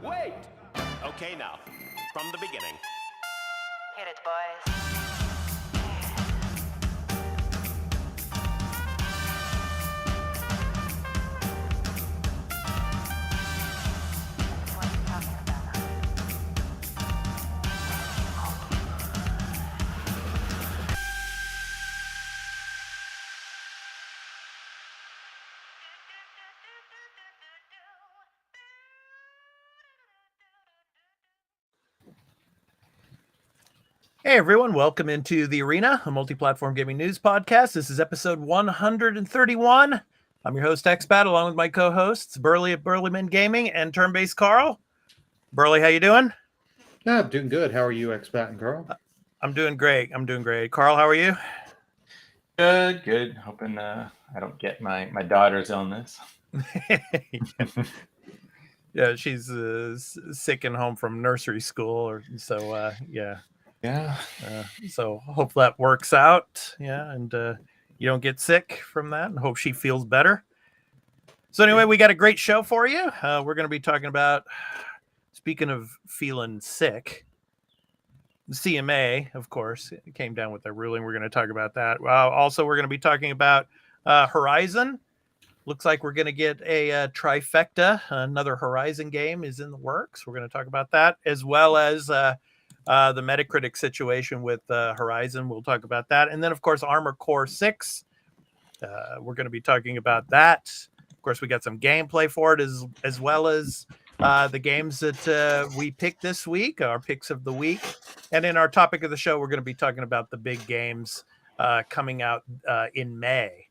Wait! Okay, now, from the beginning. Hit it, boys. What are you talking about? Hey everyone, welcome into the Arena, a Multiplatform Gaming News Podcast. This is episode 131. I'm your host, Expat, along with my co-hosts, Burley of Burleyman Gaming and Turn-Based Carl. Burley, how you doing? Yeah, I'm doing good. How are you, Expat and Carl? I'm doing great. Carl, how are you? Good. Hoping I don't get my daughter's illness. Yeah, she's sick and home from nursery school, yeah. So hope that works out. Yeah, and you don't get sick from that, and hope she feels better. So anyway, we got a great show for you. We're going to be talking about, speaking of feeling sick, the CMA, of course, came down with their ruling. We're going to talk about that. Also, we're going to be talking about Horizon. Looks like we're going to get a trifecta. Another Horizon game is in the works. We're going to talk about that, as well as the Metacritic situation with Horizon. We'll talk about that. And then, of course, Armored Core 6. We're going to be talking about that. Of course, we got some gameplay for it, as well as the games that we picked this week, our picks of the week. And in our topic of the show, we're going to be talking about the big games coming out in May.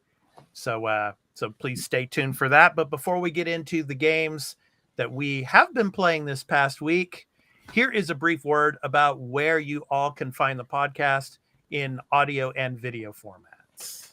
So please stay tuned for that. But before we get into the games that we have been playing this past week, here is a brief word about where you all can find the podcast in audio and video formats.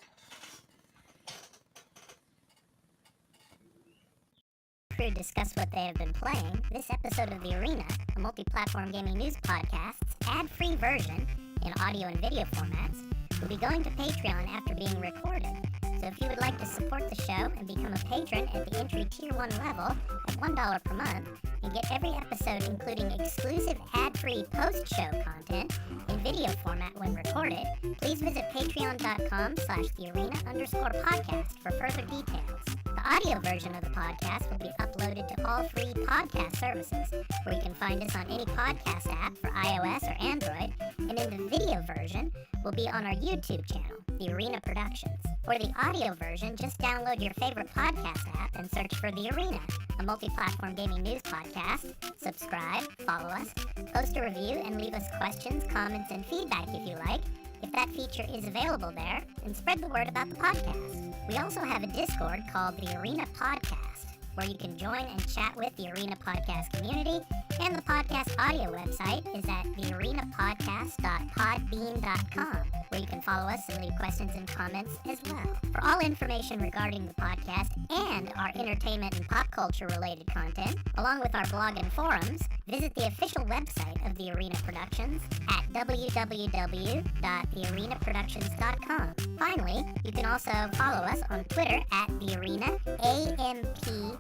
To discuss what they have been playing, this episode of The Arena, a multi-platform gaming news podcast's ad-free version in audio and video formats, will be going to Patreon after being recorded. So if you would like to support the show and become a patron at the entry Tier 1 level at $1 per month and get every episode including exclusive ad-free post-show content in video format when recorded, please visit patreon.com/thearena_podcast for further details. The audio version of the podcast will be uploaded to all free podcast services, where you can find us on any podcast app for iOS or Android, and in the video version will be on our YouTube channel, The Arena Productions. For the audio version, just download your favorite podcast app and search for The Arena, a multi-platform gaming news podcast. Subscribe, follow us, post a review, and leave us questions, comments, and feedback if you like, if that feature is available there, and spread the word about the podcast. We also have a Discord called The Arena Podcast, where you can join and chat with the Arena Podcast community, and the podcast audio website is at thearenapodcast.podbean.com, where you can follow us and leave questions and comments as well. For all information regarding the podcast and our entertainment and pop culture related content, along with our blog and forums, visit the official website of The Arena Productions at www.thearenaproductions.com. Finally, you can also follow us on Twitter at The Arena AMPGNP,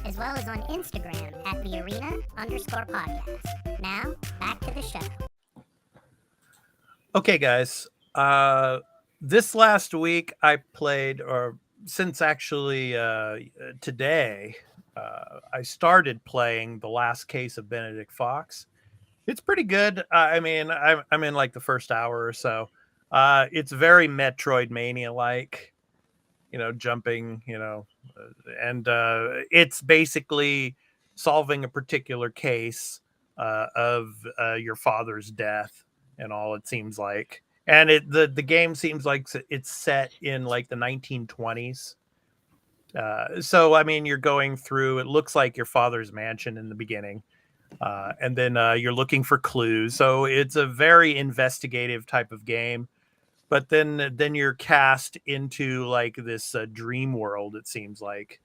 as well as on Instagram at The Arena_podcast. Now, back to the show. Okay, guys. This last week I played, or since actually today, I started playing The Last Case of Benedict Fox. It's pretty good. I'm in like the first hour or so. It's very Metroidvania-like, jumping, and it's basically solving a particular case of your father's death and all, it seems like. And the game seems like it's set in like the 1920s. So, you're going through, it looks like your father's mansion in the beginning. And then you're looking for clues. So it's a very investigative type of game. But then you're cast into like this dream world, it seems like.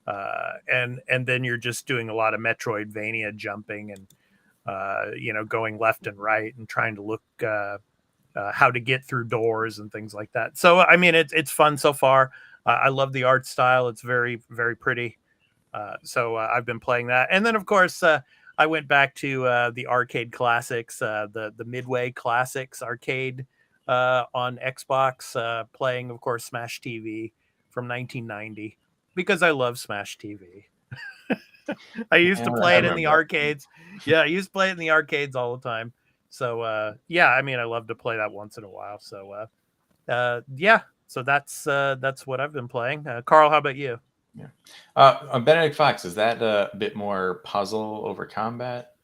And then you're just doing a lot of Metroidvania jumping and, going left and right and trying to look how to get through doors and things like that. So, it's fun so far. I love the art style. It's very, very pretty. So I've been playing that, and then of course I went back to the arcade classics, the Midway Classics arcade on Xbox, playing of course Smash TV from 1990 because I love Smash TV. I used to play it in the arcades. Yeah, I used to play it in the arcades all the time. So yeah, I mean I love to play that once in a while. So yeah, so that's what I've been playing. Carl, how about you? Yeah. Benedict Fox, is that a bit more puzzle over combat?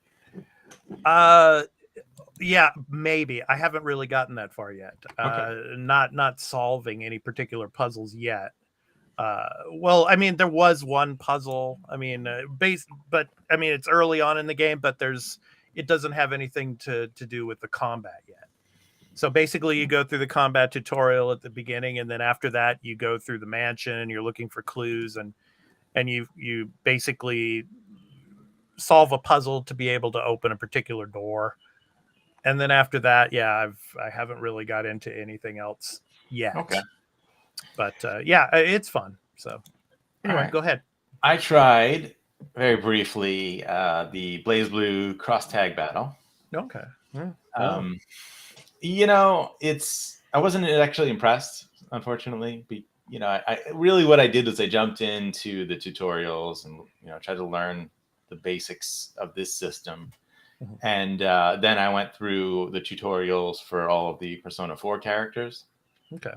Yeah, maybe. I haven't really gotten that far yet. Okay. Not solving any particular puzzles yet. Well, I mean, there was one puzzle. I mean, but I mean, it's early on in the game, but it doesn't have anything to do with the combat yet. So basically, you go through the combat tutorial at the beginning, and then after that, you go through the mansion, and you're looking for clues, and you basically solve a puzzle to be able to open a particular door. And then after that, yeah, I haven't really got into anything else yet. Okay. But yeah, it's fun. So anyway, right. Go ahead. I tried very briefly the Blaze Blue cross tag battle. Okay. You know, I wasn't actually impressed, unfortunately. I really what I did was I jumped into the tutorials and tried to learn the basics of this system. Mm-hmm. And then I went through the tutorials for all of the Persona 4 characters. Okay.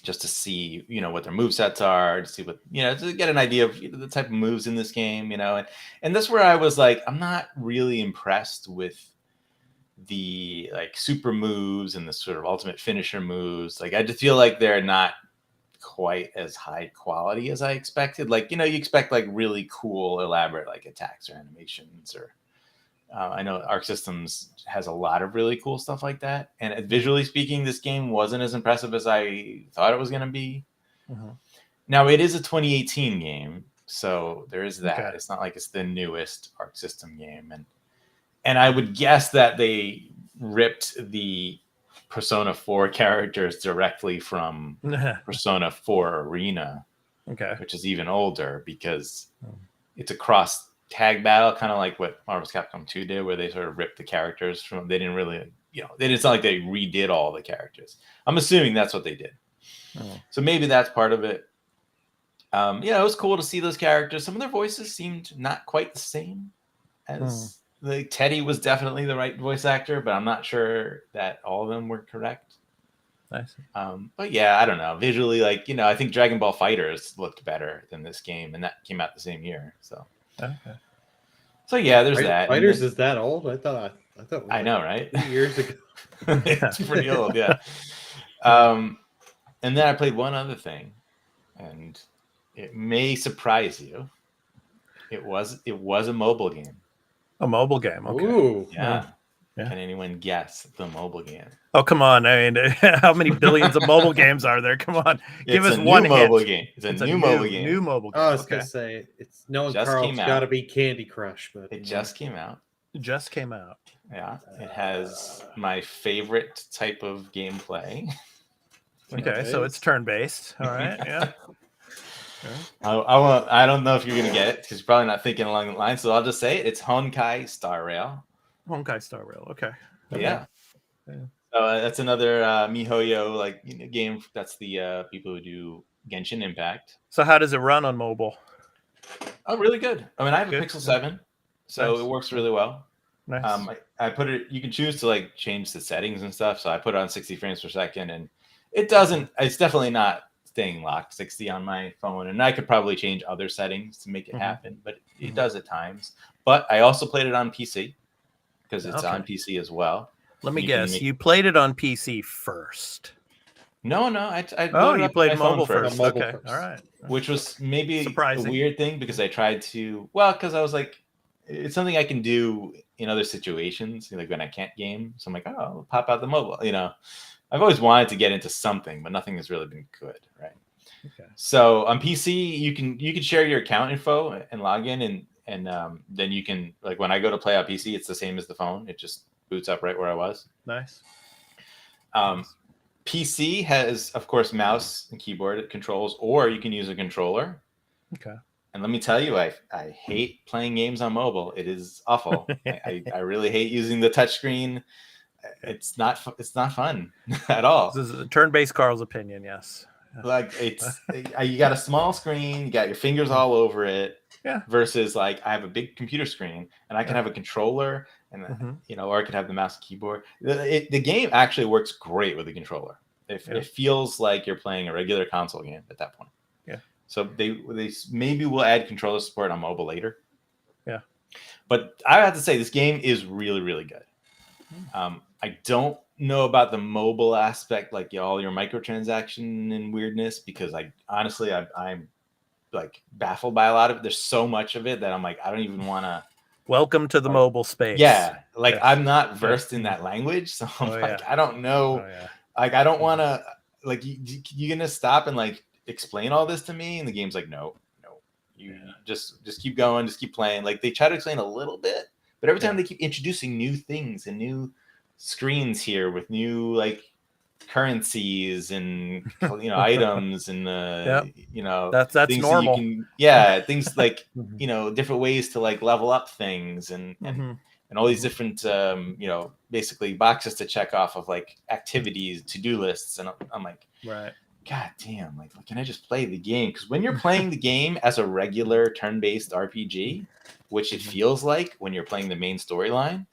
Just to see, what their movesets are, to see what, to get an idea of the type of moves in this game, and that's where I was like, I'm not really impressed with the like super moves and the sort of ultimate finisher moves. Like, I just feel like they're not quite as high quality as I expected. Like, you expect like really cool, elaborate like attacks or animations or I know Arc Systems has a lot of really cool stuff like that. And visually speaking, this game wasn't as impressive as I thought it was going to be. Mm-hmm. Now, it is a 2018 game, so there is that. Okay. It's not like it's the newest Arc System game. And I would guess that they ripped the Persona 4 characters directly from Persona 4 Arena, which is even older because it's a cross tag battle, kind of like what Marvel's Capcom 2 did, where they sort of ripped the characters from. They didn't really, it's not like they redid all the characters. I'm assuming that's what they did. So maybe that's part of it. It was cool to see those characters. Some of their voices seemed not quite the same as like Teddy was definitely the right voice actor, but I'm not sure that all of them were correct. Nice. But yeah, I don't know. Visually, like, I think Dragon Ball FighterZ looked better than this game, and that came out the same year. So. Okay. So yeah, there's that. FighterZ is that old? I thought. I know, right? 2 years ago. It's pretty old, yeah. And then I played one other thing, and it may surprise you. It was a mobile game. A mobile game. Okay. Ooh. Yeah. Can anyone guess the mobile game? Oh, come on. I mean, how many billions of mobile games are there? Come on. Give us one mobile hint. game. It's a new mobile game. New mobile game. Oh, I was going to say, it's knowing Carl's got to be Candy Crush. But it just came out. Just came out. Yeah. It has my favorite type of gameplay. Okay, so it's turn-based. All right, yeah. I don't know if you're going to get it because you're probably not thinking along the line. So I'll just say it's Honkai Star Rail. Honkai Star Rail. Okay. Yeah. So that's another MiHoYo game. That's the people who do Genshin Impact. So how does it run on mobile? Oh, really good. I mean, I have a Pixel 7, so It works really well. Nice. I put it. You can choose to change the settings and stuff. So I put it on 60 frames per second, and it doesn't. It's definitely not staying locked 60 on my phone, and I could probably change other settings to make it happen, but it does at times. But I also played it on PC because it's on PC as well. Let me guess. You played it on PC first. No. You played mobile first. Okay. All right. Which was maybe surprising. A weird thing because I tried to. Well, because I was like, it's something I can do in other situations, like when I can't game. So I'm like, I'll pop out the mobile. I've always wanted to get into something, but nothing has really been good, right? Okay. So on PC, you can share your account info and log in, and then you can when I go to play on PC, it's the same as the phone. It just boots up right where I was. Nice. PC has, of course, mouse and keyboard controls, or you can use a controller. Okay. And let me tell you, I hate playing games on mobile. It is awful. I really hate using the touchscreen. It's not fun at all. This is a turn-based Carl's opinion. Yes. Like you got a small screen, you got your fingers all over it. Yeah. Versus like I have a big computer screen and I can have a controller and or I could have the mouse and keyboard. The game actually works great with the controller. It feels like you're playing a regular console game at that point. Yeah. So they maybe will add controller support on mobile later. Yeah. But I have to say this game is really, really good. I don't know about the mobile aspect, like all your microtransaction and weirdness, because I'm like baffled by a lot of it. There's so much of it that I'm like, I don't even want to. Welcome to the mobile space. Yeah. Like I'm not versed in that language. So I'm I don't know. Like, I don't want to, like, you going to stop and like explain all this to me? And the game's like, no, you just keep going. Just keep playing. Like they try to explain a little bit, but every time they keep introducing new things and new screens here with new like currencies and items and that's things normal. Things like different ways to like level up things and all these different basically boxes to check off of like activities, to-do lists, and I'm like, right, god damn, like can I just play the game? Because when you're playing the game as a regular turn-based RPG, which it feels like when you're playing the main storyline,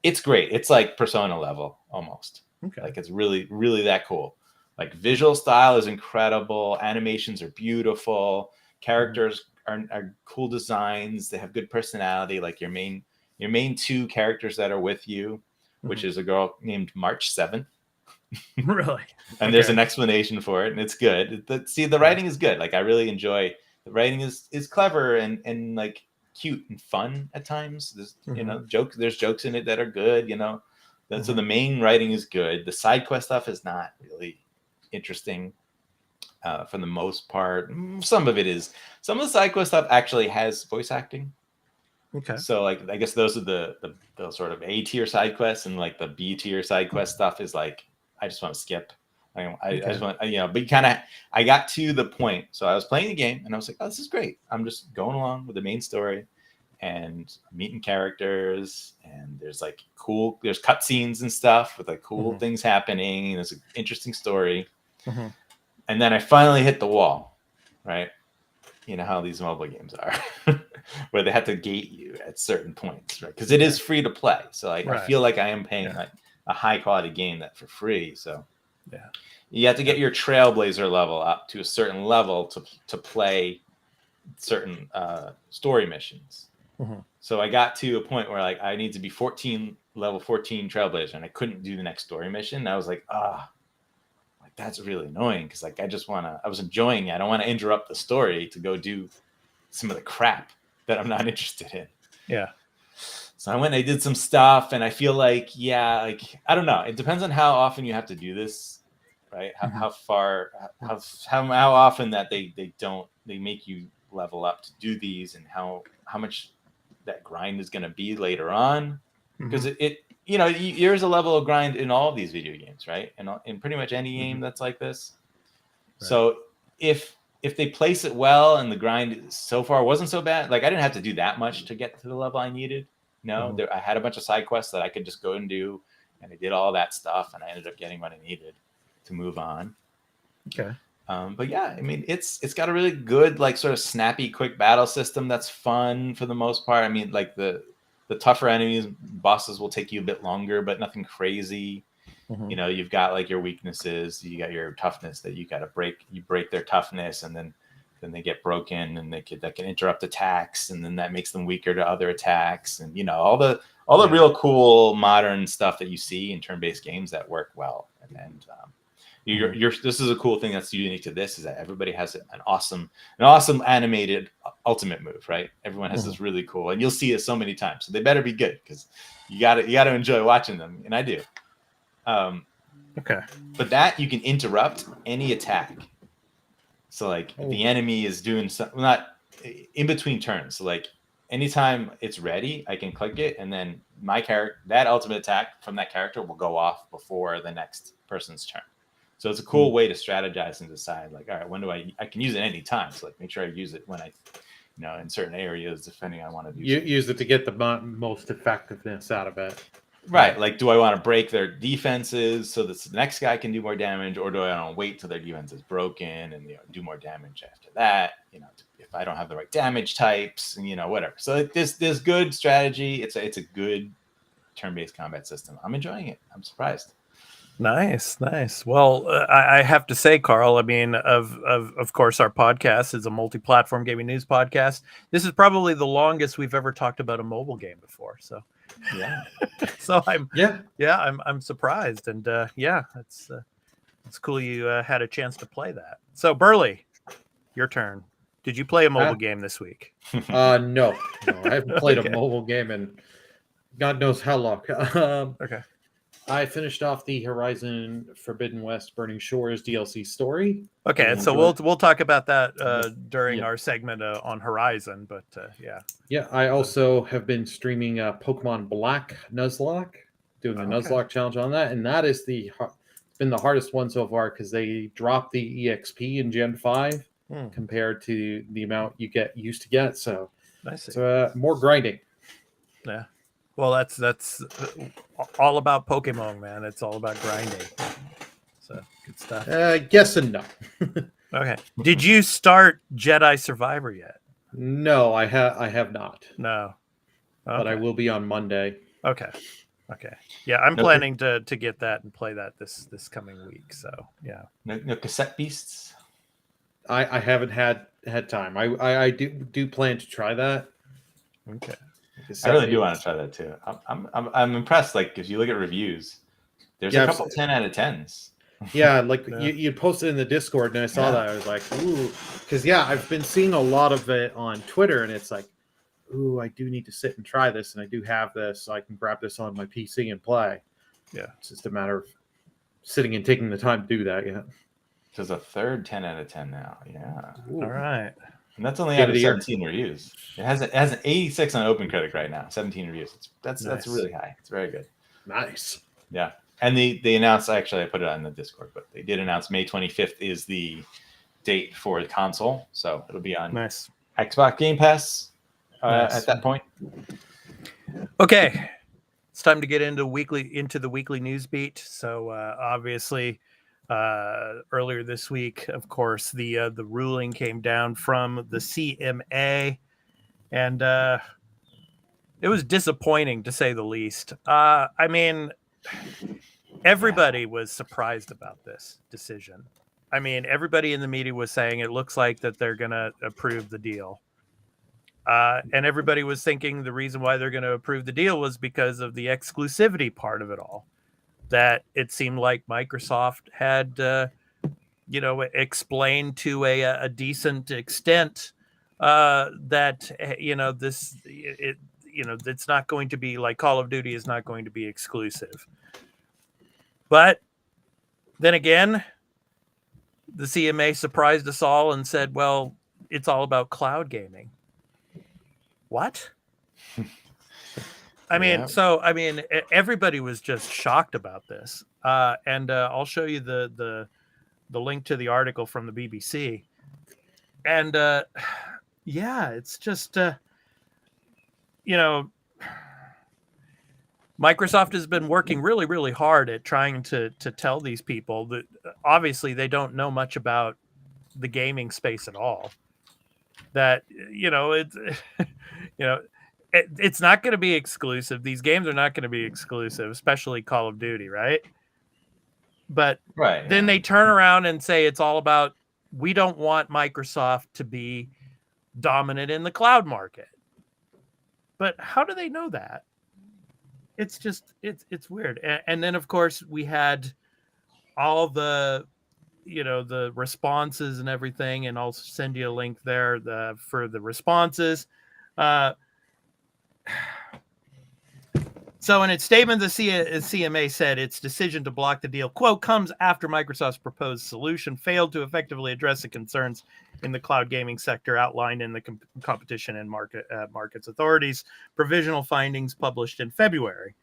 it's great. It's like Persona level almost. Okay. Like it's really, really that cool. Like visual style is incredible. Animations are beautiful. Characters are cool designs. They have good personality. Like your main two characters that are with you, which is a girl named March 7th. Really? And there's an explanation for it, and it's good. The writing is good. Like I really enjoy the writing is clever and like cute and fun at times. There's there's jokes in it that are good, So the main writing is good. The side quest stuff is not really interesting for the most part. Some of it is. Some of the side quest stuff actually has voice acting. Okay. So like I guess those are the sort of A tier side quests, and like the B tier side quest stuff is like I just want to skip. I just want but I got to the point. So I was playing the game and I was like, oh, this is great. I'm just going along with the main story and meeting characters, and there's cutscenes and stuff with like cool things happening. There's an interesting story. And then I finally hit the wall, right? You know how these mobile games are, where they have to gate you at certain points, right? Because it is free to play. So I feel like I am paying like a high quality game that for free. So you have to get your Trailblazer level up to a certain level to play certain story missions. So I got to a point where like I need to be level 14 Trailblazer, and I couldn't do the next story mission. And I was like, like that's really annoying, because like I was enjoying it. I don't want to interrupt the story to go do some of the crap that I'm not interested in. Yeah. So I went and I did some stuff, and I feel like, I don't know. It depends on how often you have to do this, right? How often that they make you level up to do these, and how much that grind is going to be later on. Because there's a level of grind in all of these video games, right? And in pretty much any game that's like this. Right. So if they place it well and the grind so far wasn't so bad, like I didn't have to do that much to get to the level I needed. I had a bunch of side quests that I could just go and do, and I did all that stuff, and I ended up getting what I needed to move on. Okay. But yeah, I mean, it's got a really good, like, sort of snappy, quick battle system that's fun for the most part. I mean, like the tougher enemies, bosses will take you a bit longer, but nothing crazy. You've got like your weaknesses, you got your toughness that you got to break. You break their toughness, and then they get broken, and that can interrupt attacks, and then that makes them weaker to other attacks, and all the real cool modern stuff that you see in turn-based games that work well. And this is a cool thing that's unique to this, is that everybody has an awesome animated ultimate move, right? Everyone has this really cool, and you'll see it so many times. So they better be good, because you got to enjoy watching them, and I do. Okay. But that you can interrupt any attack. So like if the enemy is doing something, not in between turns. So like anytime it's ready, I can click it, and then that ultimate attack from that character will go off before the next person's turn. So it's a cool way to strategize and decide, like, all right, when do I can use it any time. So like make sure I use it when in certain areas, depending on what I do. You use it to get the most effectiveness out of it. Right. Like, do I want to break their defenses so that the next guy can do more damage, or do I want to wait till their defense is broken and do more damage after that? If I don't have the right damage types, and whatever. So this good strategy. It's a good turn-based combat system. I'm enjoying it. I'm surprised. Nice. Well, I have to say, Carl, I mean, of course, our podcast is a multi-platform gaming news podcast. This is probably the longest we've ever talked about a mobile game before. So, yeah. So I'm surprised, and it's cool you had a chance to play that. So, Burley, your turn. Did you play a mobile game this week? No, I haven't played a mobile game in God knows how long. Okay. I finished off the Horizon Forbidden West Burning Shores DLC story. Okay, so we'll talk about that during our segment on Horizon, but yeah. Yeah, I also have been streaming Pokemon Black Nuzlocke, doing the Nuzlocke challenge on that, and that is been the hardest one so far because they dropped the EXP in Gen 5 compared to the amount you used to get. So nice. So more grinding. Yeah. Well, that's all about Pokemon, man. It's all about grinding. So good stuff. Yes and no. Okay. Did you start Jedi Survivor yet? No, I have not. No. Okay. But I will be on Monday. Okay. Yeah, I'm planning to get that and play that this coming week. So yeah. No cassette beasts. I haven't had time. I do plan to try that. Okay. I really do want to try that too. I'm impressed. Like, if you look at reviews, there's a couple 10 out of 10s. Yeah, like you posted in the Discord, and I saw that. I was like, ooh, because I've been seeing a lot of it on Twitter, and it's like, ooh, I do need to sit and try this, and I do have this, so I can grab this on my PC and play. Yeah, it's just a matter of sitting and taking the time to do that. Yeah, there's a third 10 out of 10 now. Yeah, ooh. All right. And that's only out of 17 reviews. It has an 86 on OpenCritic right now. 17 reviews. That's really high. It's very good. Nice. Yeah. And they announced, actually I put it on the Discord, but they did announce May 25th is the date for the console. So it'll be on Xbox Game Pass at that point. Okay. It's time to get into the weekly news beat. So obviously earlier this week, of course, the ruling came down from the CMA, and it was disappointing to say the least. I mean, everybody was surprised about this decision. I mean, everybody in the media was saying it looks like that they're going to approve the deal. And everybody was thinking the reason why they're going to approve the deal was because of the exclusivity part of it all. That it seemed like Microsoft had, explained to a decent extent that it's not going to be like Call of Duty is not going to be exclusive. But then again, the CMA surprised us all and said, "Well, it's all about cloud gaming." What? I mean, everybody was just shocked about this. And I'll show you the link to the article from the BBC. And it's just, Microsoft has been working really, really hard at trying to tell these people that obviously they don't know much about the gaming space at all. That, it's not going to be exclusive. These games are not going to be exclusive, especially Call of Duty, right? But then they turn around and say it's all about, we don't want Microsoft to be dominant in the cloud market. But how do they know that? It's just, it's weird. And then, of course, we had all the, the responses and everything, and I'll send you a link there for the responses. So in its statement, the CMA said its decision to block the deal, quote, comes after Microsoft's proposed solution failed to effectively address the concerns in the cloud gaming sector outlined in the Competition and Markets Authority's provisional findings published in February.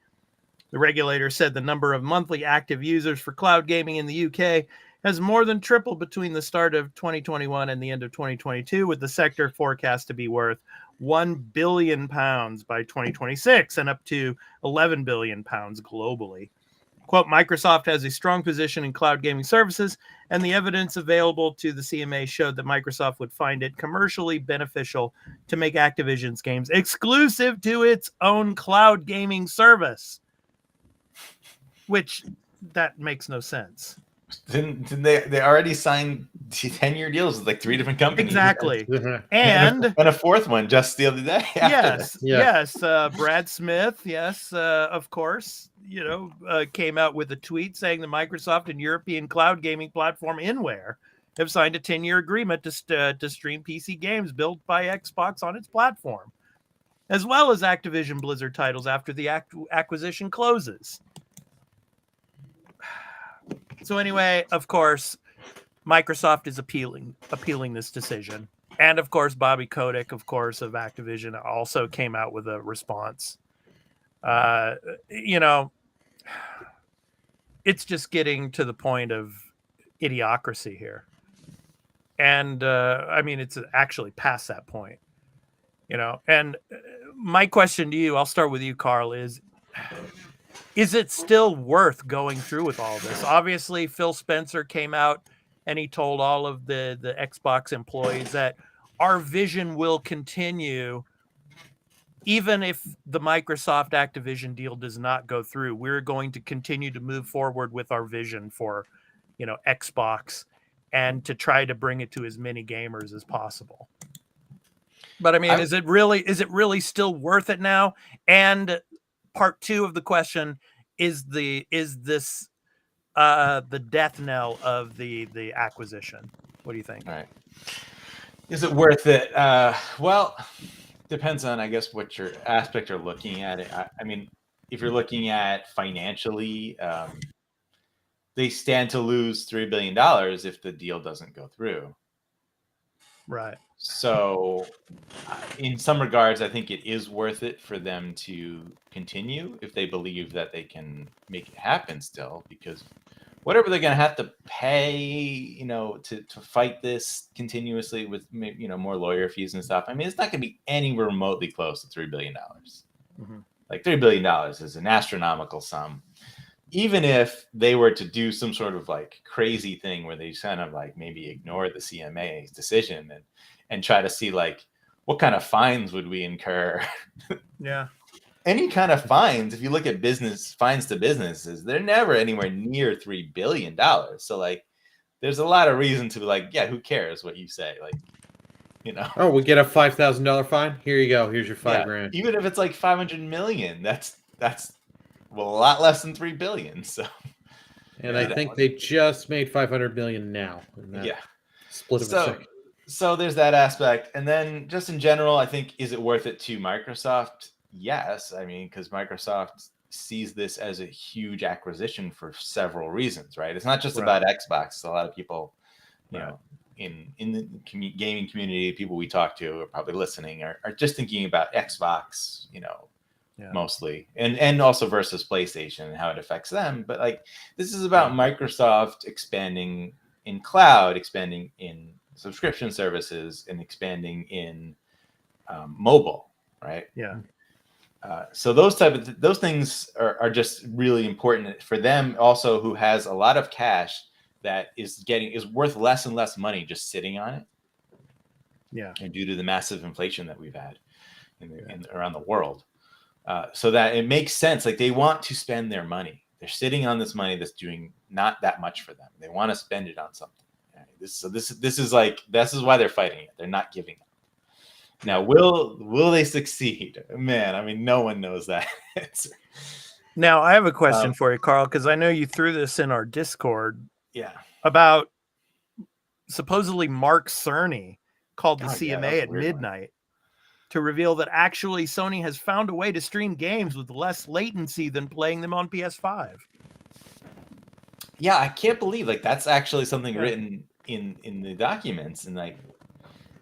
The regulator said the number of monthly active users for cloud gaming in the UK has more than tripled between the start of 2021 and the end of 2022, with the sector forecast to be worth £1 billion by 2026 and up to £11 billion globally. Quote, Microsoft has a strong position in cloud gaming services, and the evidence available to the CMA showed that Microsoft would find it commercially beneficial to make Activision's games exclusive to its own cloud gaming service. Which, that makes no sense. Didn't they already signed 10-year deals with like 3 different companies? Exactly. And a 4th one just the other day. Yes. Brad Smith, of course, came out with a tweet saying the Microsoft and European cloud gaming platform Inware have signed a 10-year agreement to stream PC games built by Xbox on its platform, as well as Activision Blizzard titles after the acquisition closes. So anyway, of course, Microsoft is appealing this decision. And of course, Bobby Kotick, of course, of Activision also came out with a response. It's just getting to the point of idiocracy here. And it's actually past that point, and my question to you, I'll start with you, Carl, is it still worth going through with all this? Obviously, Phil Spencer came out and he told all of the Xbox employees that our vision will continue even if the Microsoft Activision deal does not go through. We're going to continue to move forward with our vision for, Xbox and to try to bring it to as many gamers as possible. But is it really still worth it now? And part 2 of the question is this the death knell of the acquisition? What do you think? All right. Is it worth it? Well, depends on, I guess, what your aspect you're looking at. If you're looking at financially, they stand to lose $3 billion if the deal doesn't go through. Right. So in some regards, I think it is worth it for them to continue if they believe that they can make it happen still, because whatever they're going to have to pay, to fight this continuously with, more lawyer fees and stuff. It's not going to be anywhere remotely close to $3 billion. Mm-hmm. Like $3 billion is an astronomical sum. Even if they were to do some sort of like crazy thing where they kind of like maybe ignore the CMA's decision and try to see like what kind of fines would we incur? Yeah. Any kind of fines, if you look at fines to businesses, they're never anywhere near $3 billion. So like there's a lot of reason to be like, yeah, who cares what you say? Like, Oh, we get a $5,000 fine. Here you go. Here's your $5,000. Even if it's like 500 million, that's a lot less than $3 billion. So, and I think they just made 500 million now. Split of a second. So there's that aspect, and then just in general, I think, is it worth it to Microsoft? Yes, because Microsoft sees this as a huge acquisition for several reasons, right? It's not just about Xbox. A lot of people, in the gaming community, people we talk to are probably listening are just thinking about Xbox, mostly, and also versus PlayStation and how it affects them. But like this is about Microsoft expanding in cloud, expanding in subscription services, and expanding in mobile, right? Yeah. So those things are just really important for them. Also, who has a lot of cash that is worth less and less money just sitting on it. Yeah. And due to the massive inflation that we've had around the world, so that it makes sense. Like they want to spend their money. They're sitting on this money that's doing not that much for them. They want to spend it on something. Right? This is why they're fighting it. They're not giving up. Now, will they succeed? Man, no one knows that answer. Now, I have a question for you, Carl, because I know you threw this in our Discord. Yeah. About supposedly Mark Cerny called the CMA at midnight to reveal that actually Sony has found a way to stream games with less latency than playing them on PS5. Yeah, I can't believe that's actually something written in the documents, and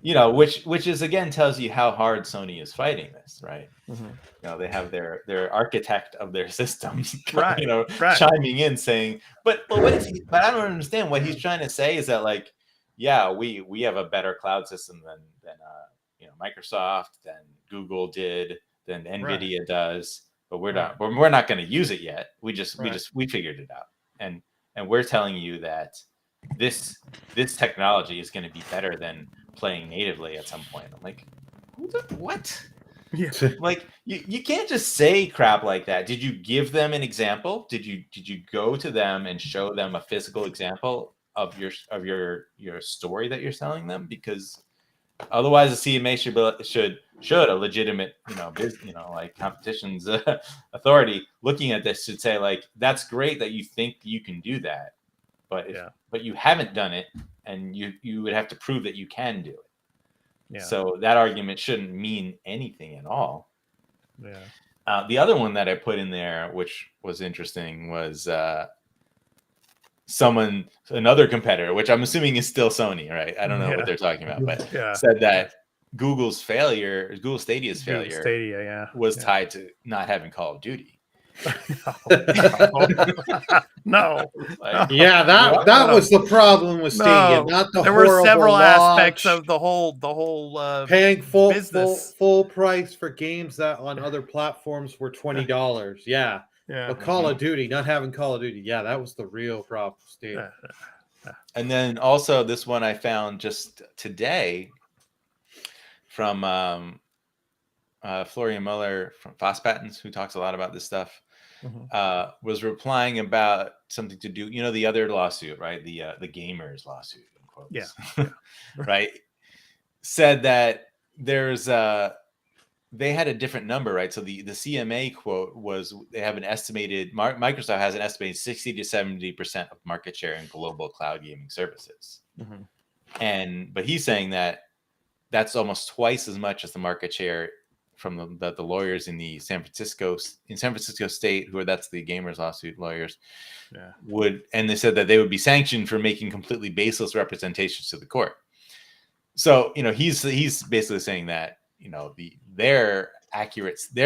you know, which is again tells you how hard Sony is fighting this, right? Mhm. You know, they have their architect of their systems, Right, you know, right. chiming in saying, but what is he? But I don't understand what he's trying to say is that like, yeah, we have a better cloud system than you know, Microsoft, than Google did, than Nvidia does, but we're not going to use it yet. We figured it out, and we're telling you that this technology is going to be better than playing natively at some point. I'm like, what? Yeah. Like you can't just say crap like that. Did you give them an example? Did you go to them and show them a physical example of your story that you're selling them? Because otherwise the CMA should a legitimate, you know, like competitions authority looking at this should say like, that's great that you think you can do that, but but you haven't done it, and you would have to prove that you can do it. Yeah. So that argument shouldn't mean anything at all. Yeah. The other one that I put in there, which was interesting, was another competitor, which I'm assuming is still Sony, right? I don't know what they're talking about, but said that Google Stadia's failure was tied to not having Call of Duty. No. Yeah, that was the problem with Stadia. Not the there were several launch, aspects of the whole paying business. full price for games that on other platforms were $20. Yeah. But Call of Duty, not having Call of Duty, that was the real problem with Stadia. And then also this one I found just today from Florian Muller from Fast Patents, who talks a lot about this stuff, was replying about something to do, you know, the other lawsuit, right? The gamers lawsuit, in quotes. Yeah. Right. Said that there's they had a different number, right? So the CMA quote was they have an estimated Microsoft has an estimated 60 to 70% of market share in global cloud gaming services. But he's saying that that's almost twice as much as the market share from the lawyers in the San Francisco state, that's the gamers lawsuit lawyers, and they said that they would be sanctioned for making completely baseless representations to the court. So, you know, he's basically saying that, you know, their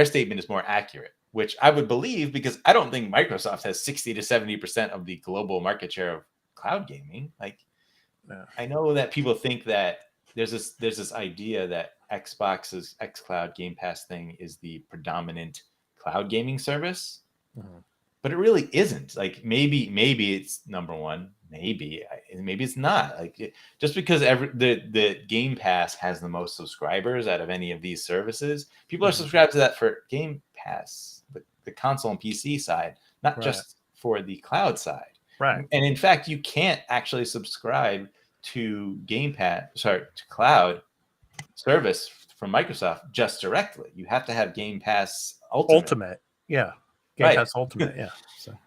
statement is more accurate, which I would believe, because I don't think Microsoft has 60 to 70% of the global market share of cloud gaming. Like, I know that people think that there's this idea that Xbox's xCloud Game Pass thing is the predominant cloud gaming service, but it really isn't. Like maybe it's number one, maybe it's not. Like just because the Game Pass has the most subscribers out of any of these services, people are subscribed to that for Game Pass, the console and PC side, not just for the cloud side. Right. And in fact, you can't actually subscribe to Game Pass, to cloud service from Microsoft just directly. You have to have Game Pass Ultimate. Yeah. Game Pass Ultimate. Yeah.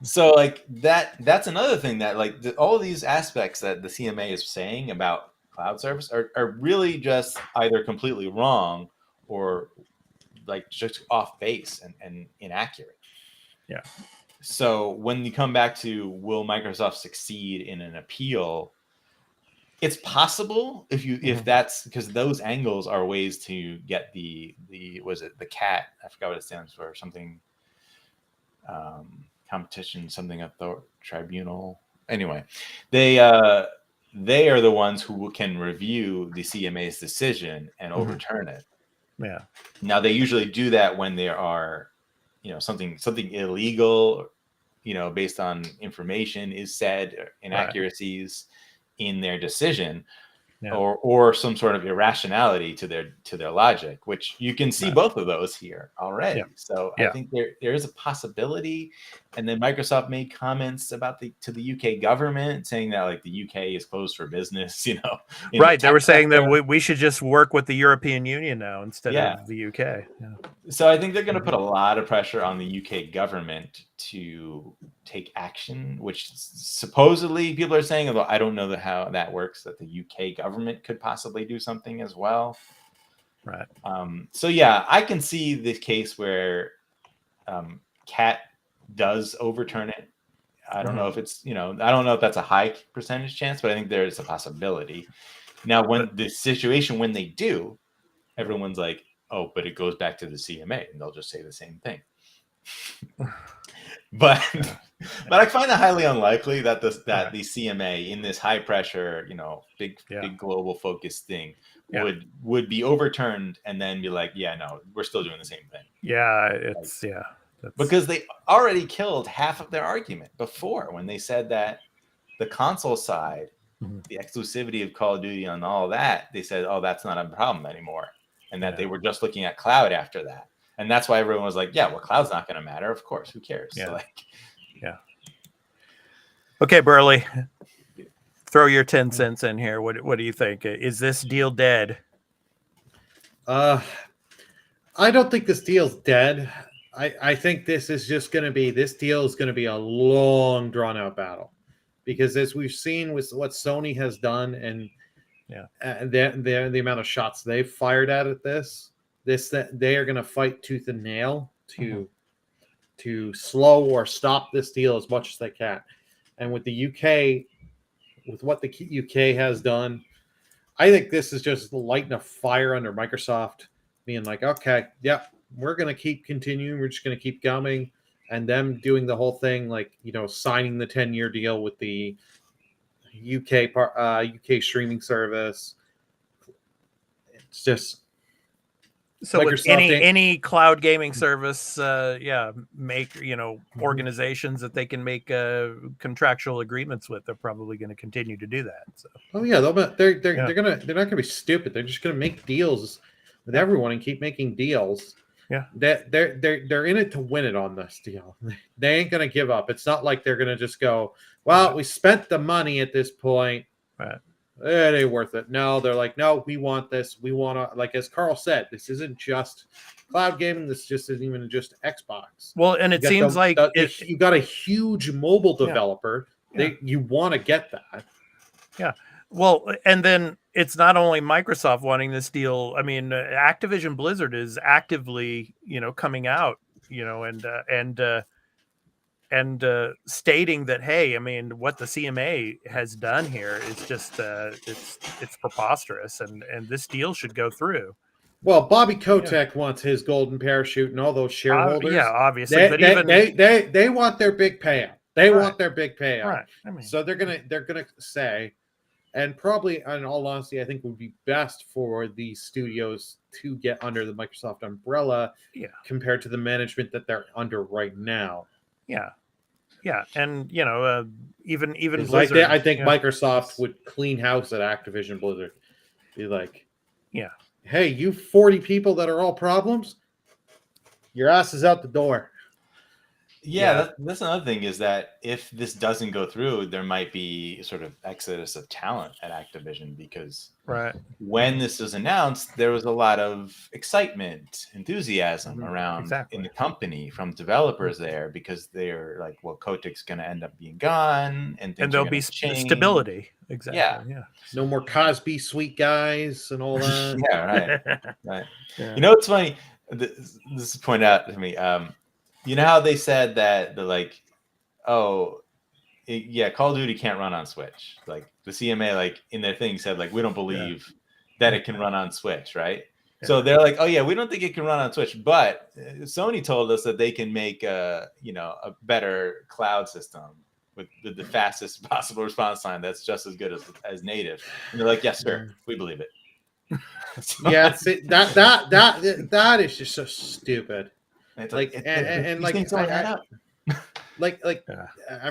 So like that's another thing that like all of these aspects that the CMA is saying about cloud service are really just either completely wrong or like just off base and inaccurate. Yeah. So when you come back to will Microsoft succeed in an appeal, it's possible if that's because those angles are ways to get the CAT, I forgot what it stands for, something competition something tribunal. Anyway, they are the ones who can review the CMA's decision and overturn it. Yeah. Now they usually do that when there are, you know, something illegal, you know, based on information is said, inaccuracies in their decision, or some sort of irrationality to their logic, which you can see both of those here already. So I think there is a possibility. And then Microsoft made comments about to the UK government saying that like the UK is closed for business, you know. Right. They were saying that we should just work with the European Union now instead of the UK. Yeah. So I think they're going to put a lot of pressure on the UK government to take action, which supposedly people are saying, although I don't know how that works, that the UK government could possibly do something as well. Right. So yeah, I can see the case where CAT does overturn it. I don't know if it's, you know, I don't know if that's a high percentage chance, but I think there is a possibility. Now, when the situation when they do, everyone's like, "Oh, but it goes back to the CMA," and they'll just say the same thing. But I find it highly unlikely that the CMA in this high pressure, big global focused thing would be overturned and then be like, yeah, no, we're still doing the same thing. Yeah, because they already killed half of their argument before when they said that the console side, the exclusivity of Call of Duty and all that, they said, oh, that's not a problem anymore, and that they were just looking at cloud after that. And that's why everyone was like, yeah, well, cloud's not going to matter. Of course, who cares? Yeah. So Okay, Burley, throw your 10 cents in here. What do you think? Is this deal dead? I don't think this deal's dead. I think this deal is going to be a long, drawn out battle, because as we've seen with what Sony has done and the amount of shots they've fired at they are going to fight tooth and nail to slow or stop this deal as much as they can. And with the UK, with what the UK has done, I think this is just lighting a fire under Microsoft, being like, okay, we're going to keep continuing. We're just going to keep going. And them doing the whole thing, like, signing the 10-year deal with the UK streaming service. It's just... So with any cloud gaming service, make organizations that they can make contractual agreements with, they're probably going to continue to do that. So. Oh yeah, they're not gonna be stupid. They're just gonna make deals with everyone and keep making deals. Yeah, they're in it to win it on this deal. They ain't gonna give up. It's not like they're gonna just go, well, we spent the money at this point. Right. It ain't worth it. No, they're like, no, we want this. We want to, like, as Carl said, this isn't just cloud gaming. This just isn't even just Xbox. Well, and it seems like you got a huge mobile developer. You want to get that. Yeah. Well, and then it's not only Microsoft wanting this deal. I mean, Activision Blizzard is actively, coming out, and stating that, hey, I mean, what the CMA has done here is just it's preposterous, and this deal should go through. Well, Bobby Kotick wants his golden parachute, and all those shareholders. Obviously, they want their big payout. They want their big payout. Right. I mean, so they're gonna say, and probably, in all honesty, I think it would be best for these studios to get under the Microsoft umbrella, compared to the management that they're under right now. Yeah, and even Blizzard, I think Microsoft would clean house at Activision Blizzard. Be like, hey, you 40 people that are all problems, your ass is out the door. That's another thing, is that if this doesn't go through, there might be sort of exodus of talent at Activision, because when this was announced, there was a lot of excitement, enthusiasm around in the company from developers there, because they're like, well, Kotick's going to end up being gone, and there'll be stability. Exactly. Yeah. No more Cosby sweet guys and all that. Right. Yeah. It's funny. This is pointed out to me. You know how they said that Call of Duty can't run on Switch. Like the CMA, like in their thing said, like, we don't believe that it can run on Switch, right? Yeah. So they're like, oh yeah, we don't think it can run on Switch, but Sony told us that they can make a better cloud system with the fastest possible response time that's just as good as native. And they're like, yes, sir, we believe it. That is just so stupid. I'm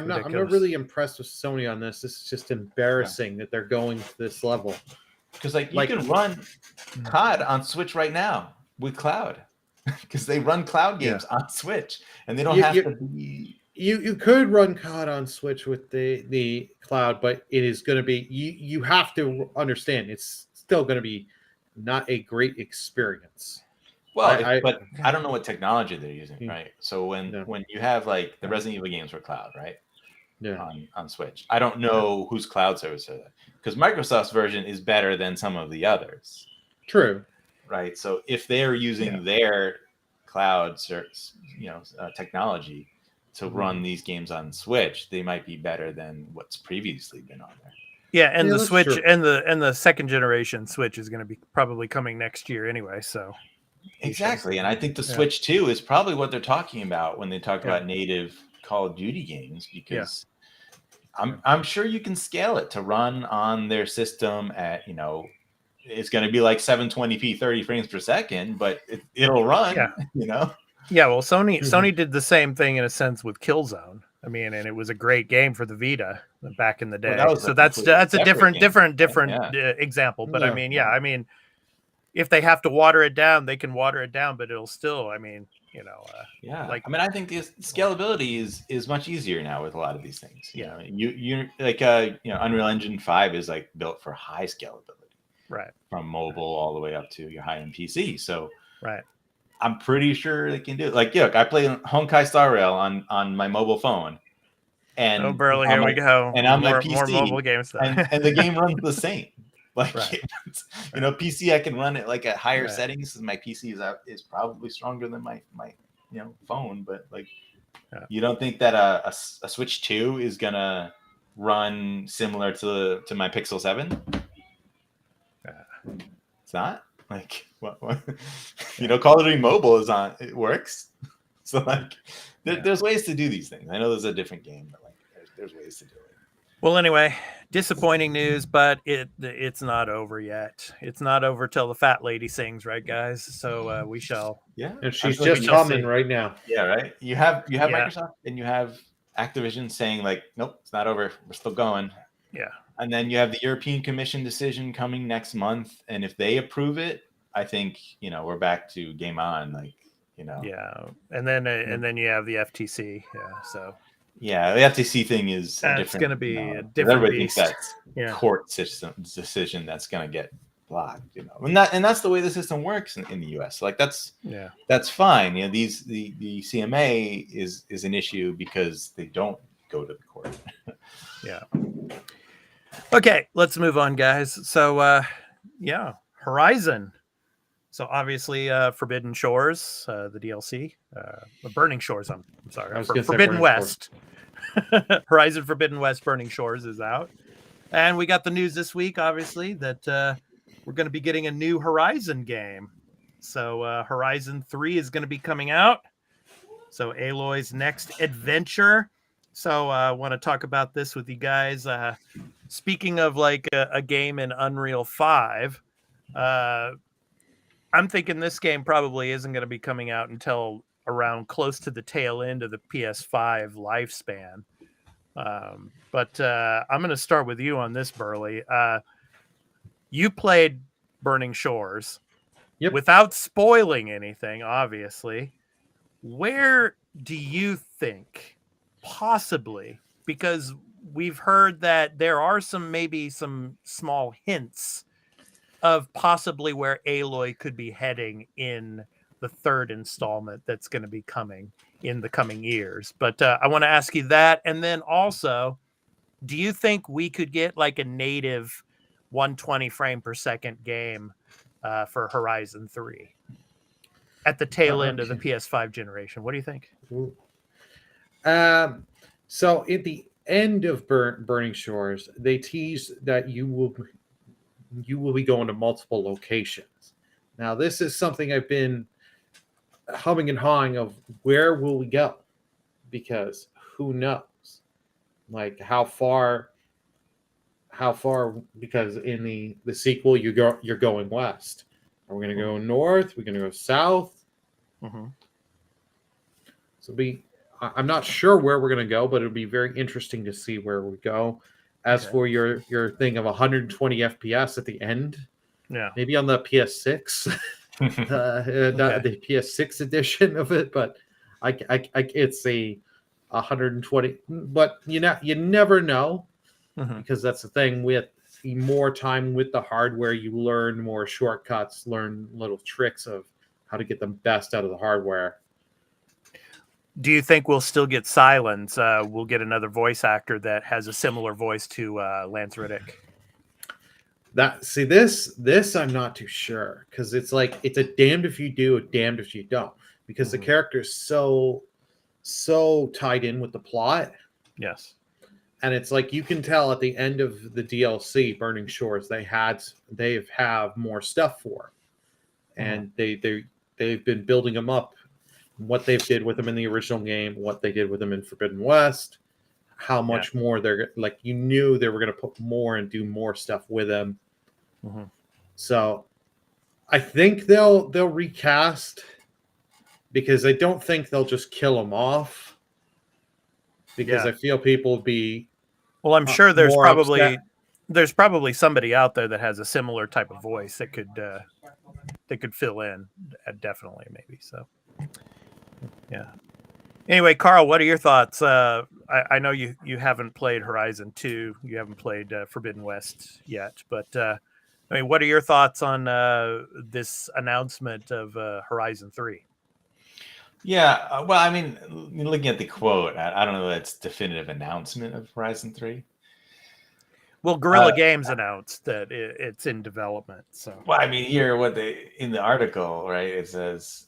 not really impressed with Sony on this. This is just embarrassing that they're going to this level. Because you can run COD on Switch right now with cloud, because they run cloud games on Switch, and they don't have to be. You could run COD on Switch with the cloud, but it is going to be you have to understand, it's still going to be not a great experience. Well, but I don't know what technology they're using, right? So when you have like the Resident Evil games for cloud, right? Yeah. On Switch, I don't know whose cloud service are that, because Microsoft's version is better than some of the others. True. Right. So if they're using their cloud technology to run these games on Switch, they might be better than what's previously been on there. Yeah, and Yeah, the that's Switch true. and the second generation Switch is going to be probably coming next year anyway. So Exactly. And I think the Yeah. Switch 2 is probably what they're talking about when they talk Yeah. about native Call of Duty games, Yeah. because I'm sure you can scale it to run on their system at, it's going to be like 720p 30 frames per second, but it'll run, Yeah. Yeah, well, Sony did the same thing in a sense with Killzone. I mean, and it was a great game for the Vita back in the day. that was So a that's completely a different game, example. But Yeah. I mean, I mean, if they have to water it down, they can water it down, but it'll still, I mean, like, I mean, I think the scalability is much easier now with a lot of these things. Yeah. You like Unreal Engine 5 is like built for high scalability, right, from mobile all the way up to your high-end PC. So right. I'm pretty sure they can do it. Like, I play Honkai Star Rail on my mobile phone, and Oh, Burley, here we go. And on my more PC, mobile game stuff. and the game runs the same. Like, Right. PC, I can run it like at higher Right. settings. My PC is probably stronger than my phone, but like, you don't think that a Switch 2 is gonna run similar to my Pixel 7? It's not. Like, what? Call of Duty Mobile is on. It works. So like, there's ways to do these things. I know there's a different game, but like, there's ways to do it. Well, anyway, disappointing news, but it's not over yet. It's not over till the fat lady sings, right, guys? So we shall. Yeah, And she's I feel just like humming right now. Yeah, right. You have Microsoft and you have Activision saying like, nope, it's not over. We're still going. Yeah. And then you have the European Commission decision coming next month, and if they approve it, I think we're back to game on. Like, Yeah, and then you have the FTC. Yeah, so. Yeah, the FTC thing is It's going to be a different everybody beast. thinks that's court system decision that's going to get blocked, and that's the way the system works in the U.S. Like that's fine. The CMA is an issue because they don't go to the court. Yeah. Okay, let's move on, guys. So Horizon. So obviously, Forbidden Shores, the DLC, Burning Shores. I'm sorry, Forbidden West. Horizon Forbidden West Burning Shores is out, and we got the news this week, obviously, that we're going to be getting a new Horizon game. So Horizon 3 is going to be coming out. So Aloy's next adventure. So I want to talk about this with you guys. Speaking of like a game in Unreal 5, I'm thinking this game probably isn't going to be coming out until around close to the tail end of the PS5 lifespan. But I'm going to start with you on this, Burley. You played Burning Shores. Yep. Without spoiling anything, obviously. Where do you think, possibly, because we've heard that there are maybe some small hints of possibly where Aloy could be heading in the third installment that's going to be coming in the coming years. But I want to ask you that. And then also, do you think we could get like a native 120 frame per second game for Horizon 3 at the tail end of the PS5 generation? What do you think? So at the end of Burning Shores, they tease that you will be going to multiple locations. Now, this is something I've been humming and hawing of, where will we go? Because who knows? Like how far, because in the sequel, you're going west. Are we going to go north? We're going to go south. Mm-hmm. So I'm not sure where we're going to go, but it'll be very interesting to see where we go. As for your thing of 120 FPS at the end, maybe on the PS6, the PS6 edition of it, but it's a 120. But you never know, because that's the thing with more time with the hardware, you learn more shortcuts, learn little tricks of how to get the best out of the hardware. Do you think we'll still get silence? We'll get another voice actor that has a similar voice to Lance Riddick. This I'm not too sure, because it's like it's a damned if you do, a damned if you don't, because the character's so tied in with the plot. Yes. And it's like you can tell at the end of the DLC, Burning Shores, they have more stuff for, and they've been building them up. What they've did with them in the original game, what they did with them in Forbidden West, how much more they're like. You knew they were going to put more and do more stuff with them. So I think they'll recast, because I don't think they'll just kill them off, because I feel people would be. Well, I'm sure there's more probably upset. somebody out there that has a similar type of voice that could fill in, definitely, maybe. So, yeah. Anyway, Carl, what are your thoughts? I know you haven't played Horizon 2, you haven't played Forbidden West yet, but I mean, what are your thoughts on this announcement of Horizon 3? Yeah, well, I mean, looking at the quote, I don't know that it's definitive announcement of Horizon 3. Well, Guerrilla Games announced that it's in development. So, well, I mean, here in the article, right? It says,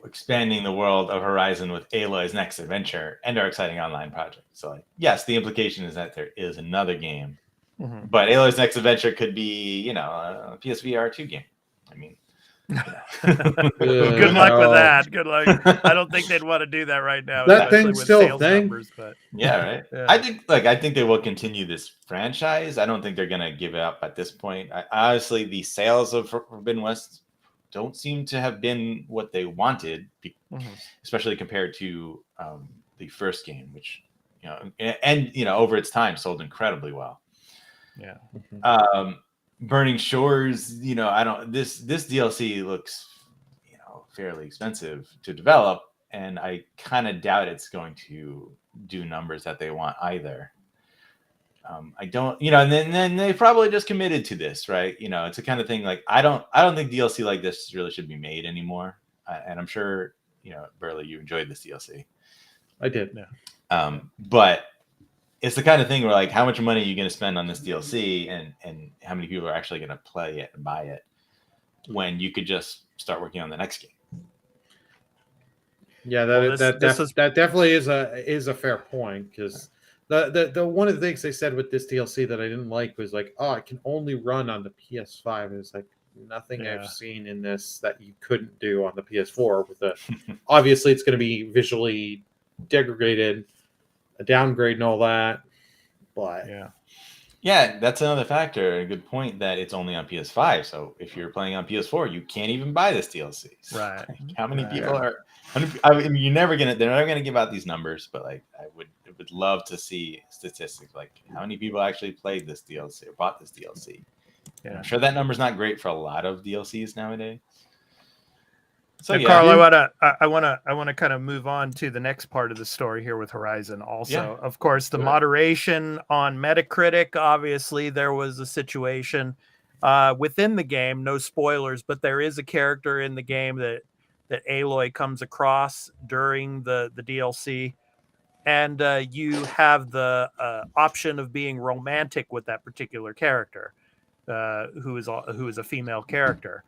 expanding the world of Horizon with Aloy's next adventure and our exciting online project. So, like, yes, the implication is that there is another game, but Aloy's next adventure could be, a PSVR 2 game. I mean. Good luck with that. Good luck. I don't think they'd want to do that right now. That thing's still a thing. Numbers, but yeah, right. Yeah. I think they will continue this franchise. I don't think they're gonna give it up at this point. Honestly, the sales of Forbidden West don't seem to have been what they wanted, especially compared to the first game, which over its time sold incredibly well. Yeah. Burning Shores, this DLC looks, fairly expensive to develop, and I kind of doubt it's going to do numbers that they want either. I don't, and then they probably just committed to this, right? It's a kind of thing like I don't think DLC like this really should be made anymore. And I'm sure, Burley, you enjoyed this DLC. I did. Yeah. But it's the kind of thing where, like, how much money are you going to spend on this DLC, and how many people are actually going to play it and buy it when you could just start working on the next game? Yeah, that definitely is a fair point, because the one of the things they said with this DLC that I didn't like was like, oh, it can only run on the PS5. And it's like nothing I've seen in this that you couldn't do on the PS4 with obviously it's going to be visually degraded, a downgrade and all that, but yeah, that's another factor. A good point that it's only on PS5. So if you're playing on PS4, you can't even buy this DLC. Right? How many people are? I mean, they're never gonna give out these numbers, but like, I would love to see statistics like how many people actually played this DLC or bought this DLC. Yeah, I'm sure that number's not great for a lot of DLCs nowadays. So, Carl, I want to kind of move on to the next part of the story here with Horizon. Also, of course, the moderation on Metacritic. Obviously, there was a situation within the game. No spoilers, but there is a character in the game that Aloy comes across during the DLC, and you have the option of being romantic with that particular character, who is a female character.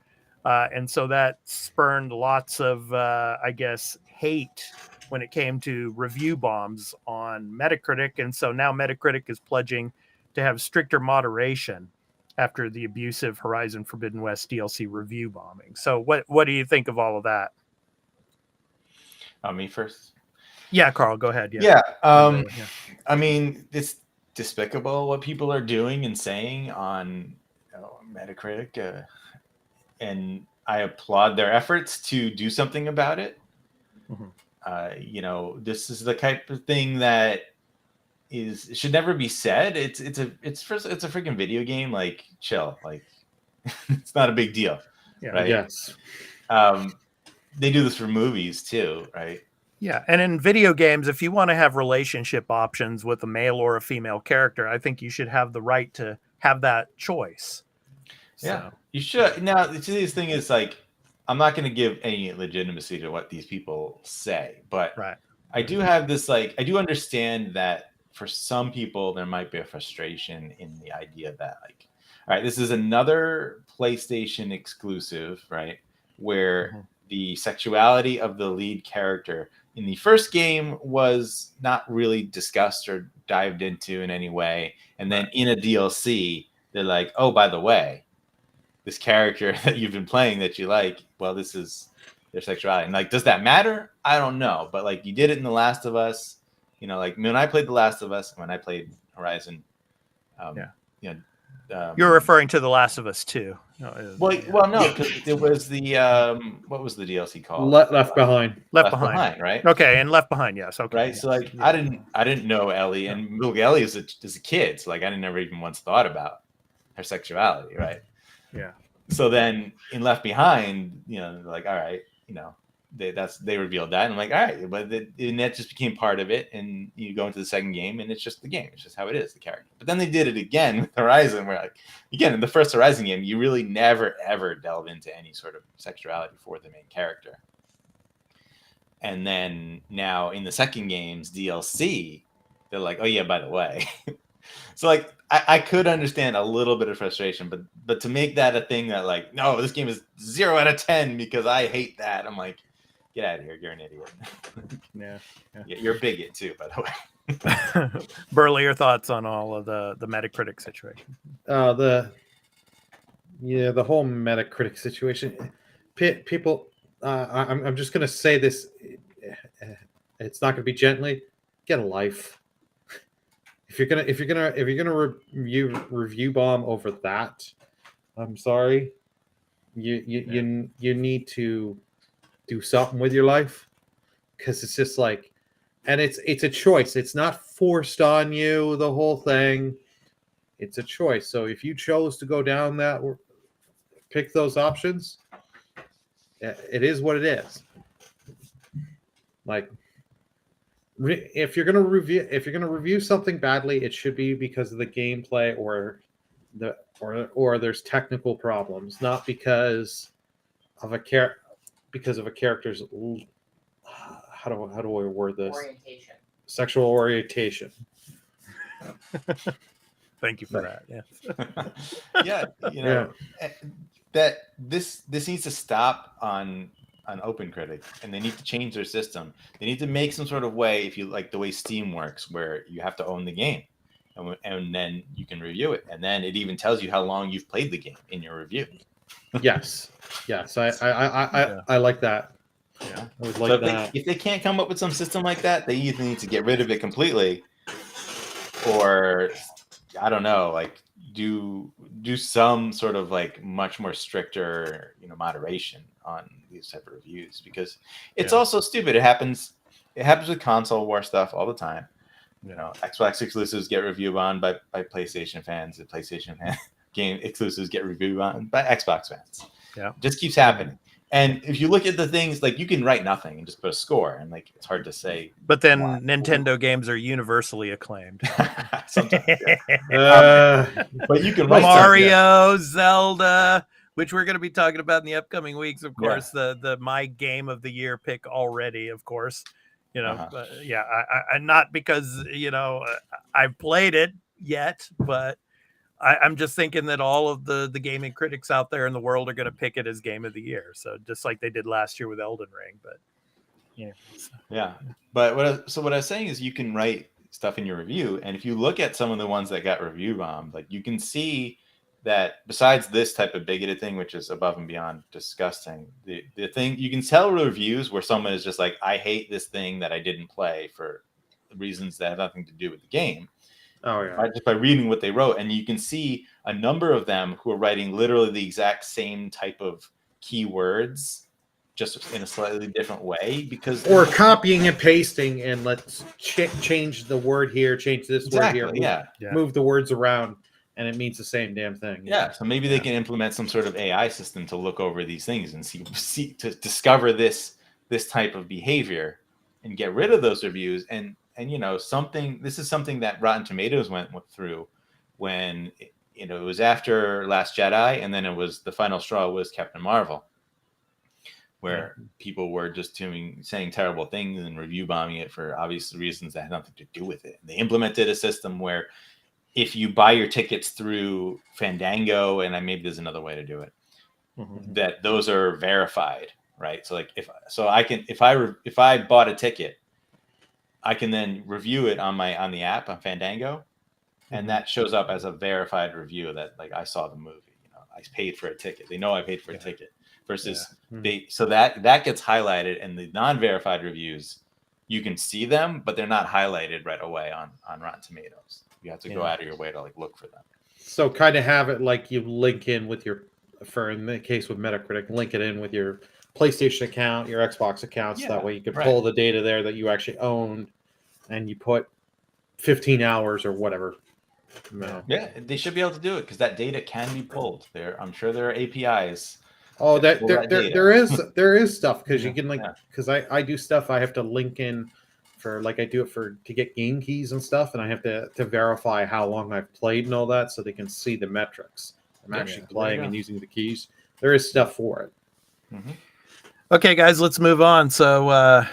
And so that spurned lots of, I guess, hate when it came to review bombs on Metacritic. And so now Metacritic is pledging to have stricter moderation after the abusive Horizon Forbidden West DLC review bombing. So what do you think of all of that? Me first? Yeah, Carl, go ahead. Yeah. I mean, it's despicable what people are doing and saying on Metacritic. And I applaud their efforts to do something about it. This is the type of thing that should never be said. It's a freaking video game. Like, chill. Like, it's not a big deal, right? Yes. They do this for movies too, right? Yeah, and in video games, if you want to have relationship options with a male or a female character, I think you should have the right to have that choice. Yeah, you should. Now, this thing is like, I'm not going to give any legitimacy to what these people say, but I do have this, like, I do understand that for some people, there might be a frustration in the idea that, like, all right, this is another PlayStation exclusive, right? Where the sexuality of the lead character in the first game was not really discussed or dived into in any way. And then in a DLC, they're like, oh, by the way, this character that you've been playing that you like, well, this is their sexuality. And like, does that matter? I don't know. But like, you did it in The Last of Us. You know, like when I played The Last of Us, when I played Horizon, you know, You're referring to The Last of Us 2. Well, no, because it was the what was the DLC called? Left Behind. Left Behind, right? Okay, and Left Behind, yes. Okay, Right. yes. So like, I didn't know Ellie, and look, Ellie is a kid, so like, I never even once thought about her sexuality, right? Yeah. So then in Left Behind, you know, like, all right, you know, they revealed that, and I'm like, all right, but and that just became part of it, and you go into the second game, and it's just the game, it's just how it is, the character. But then they did it again with Horizon, where like, again, in the first Horizon game, you really never ever delve into any sort of sexuality for the main character. And then now in the second game's DLC, they're like, oh yeah, by the way. So like, I could understand a little bit of frustration, but to make that a thing that like, no, this game is 0 out of 10 because I hate that, I'm like, get out of here, you're an idiot. Yeah. You're a bigot too, by the way. Burley, your thoughts on all of the Metacritic situation? The whole Metacritic situation. People, I'm just gonna say this. It's not gonna be gently. Get a life. If you're gonna review bomb over that, I'm sorry. You need to do something with your life, because it's just like, and it's a choice. It's not forced on you, the whole thing. It's a choice. So if you chose to go down that, pick those options, it is what it is. Like, if you're gonna review something badly, it should be because of the gameplay or there's technical problems, not because of a character's how do I word this? Orientation. Sexual orientation. Thank you for that. Yeah. Yeah, you know, that this needs to stop on OpenCritic, and they need to change their system. They need to make some sort of way, if you like the way Steam works, where you have to own the game, and then you can review it, and then it even tells you how long you've played the game in your review. Yes. I like that. Yeah, I would like so that. if they can't come up with some system like that, they either need to get rid of it completely, or I don't know, like do some sort of like much more stricter, you know, moderation on these type of reviews, because it's also stupid. It happens with console war stuff all the time. You know, Xbox exclusives get reviewed on by PlayStation fans. The PlayStation game exclusives get reviewed on by Xbox fans. Yeah, it just keeps happening. And if you look at the things, like you can write nothing and just put a score, and like it's hard to say. But then Nintendo games are universally acclaimed. Sometimes, but you can write Mario, Zelda, which we're going to be talking about in the upcoming weeks, of course. The my game of the year pick already, of course. You know, I not because you know I've played it yet, but I'm just thinking that all of the gaming critics out there in the world are going to pick it as game of the year. So just like they did last year with Elden Ring, but yeah. But what I was saying is you can write stuff in your review, and if you look at some of the ones that got review bombed, like you can see that besides this type of bigoted thing, which is above and beyond disgusting, the thing you can tell reviews where someone is just like, I hate this thing that I didn't play for reasons that have nothing to do with the game. Oh yeah. Just by reading what they wrote, and you can see a number of them who are writing literally the exact same type of keywords, just in a slightly different way, or copying and pasting, and let's change the word here, change this word here, move the words around, and it means the same damn thing. Yeah, so maybe they can implement some sort of AI system to look over these things and see to discover this type of behavior and get rid of those reviews. And you know, this is something that Rotten Tomatoes went through when it was after Last Jedi, and then it was the final straw was Captain Marvel, where people were just saying terrible things and review bombing it for obvious reasons that had nothing to do with it. And they implemented a system where if you buy your tickets through Fandango, and maybe there's another way to do it, that those are verified, right? So like if I bought a ticket, I can then review it on the app on Fandango, and that shows up as a verified review that like I saw the movie. I paid for a ticket. They know I paid for a ticket. Versus that gets highlighted, and the non-verified reviews, you can see them, but they're not highlighted right away on Rotten Tomatoes. You have to go out of your way to like look for them. So kind of have it like you link in with your, for in the case with Metacritic, link it in with your PlayStation account, your Xbox accounts. That way you can pull the data there that you actually owned, and you put 15 hours or whatever. No. Yeah, they should be able to do it because that data can be pulled. I'm sure there are APIs. Oh, there is stuff because you can because I do stuff. I have to link in for like I do it to get game keys and stuff, and I have to verify how long I've played and all that, so they can see the metrics. I'm actually playing and using the keys. There is stuff for it. Mm-hmm. Okay, guys, let's move on. So,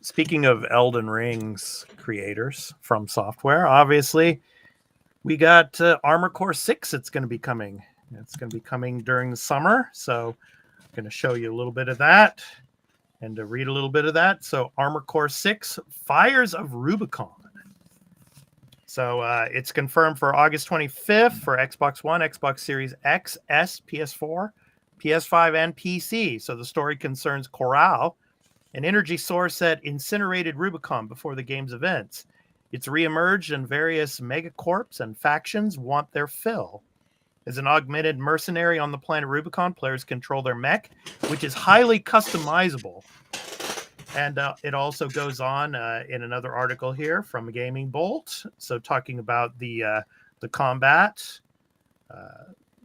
speaking of Elden Ring's creators from Software, obviously, we got Armored Core 6. It's going to be coming. It's going to be coming during the summer. So, I'm going to show you a little bit of that and to read a little bit of that. So, Armored Core 6, Fires of Rubicon. So, it's confirmed for August 25th for Xbox One, Xbox Series X, S, PS4, PS5, and PC. So, the story concerns Corral, an energy source that incinerated Rubicon before the game's events. It's reemerged, and various megacorps and factions want their fill. As an augmented mercenary on the planet Rubicon, players control their mech, which is highly customizable. And it also goes on in another article here from Gaming Bolt. So talking about the combat.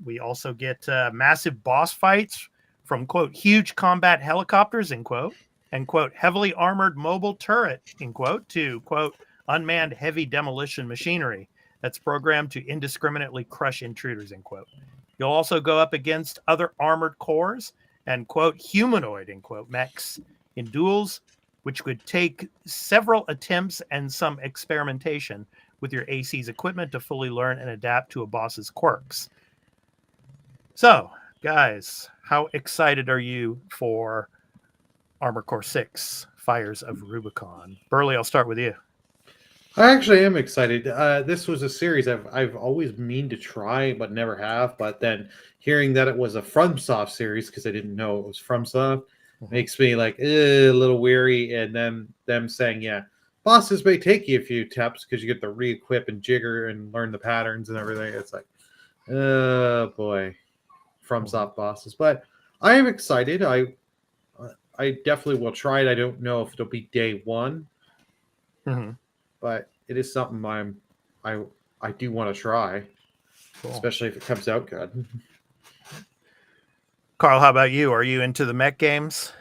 We also get massive boss fights from, quote, huge combat helicopters, end quote, and, quote, heavily armored mobile turret, end quote, to, quote, unmanned heavy demolition machinery that's programmed to indiscriminately crush intruders, end quote. You'll also go up against other armored cores and, quote, humanoid, end quote, mechs in duels, which could take several attempts and some experimentation with your AC's equipment to fully learn and adapt to a boss's quirks. So, guys, how excited are you for Armored Core 6, Fires of Rubicon? Burley, I'll start with you. I actually am excited. This was a series I've always meaned to try, but never have. But then hearing that it was a FromSoft series, because I didn't know it was FromSoft, makes me like a little weary. And then them saying, yeah, bosses may take you a few steps because you get to re-equip and jigger and learn the patterns and everything. It's like, oh boy, FromSoft bosses. But I am excited. I definitely will try it. I don't know if it'll be day one. Mm-hmm. But it is something I do want to try, especially if it comes out good. Carl, how about you? Are you into the mech games?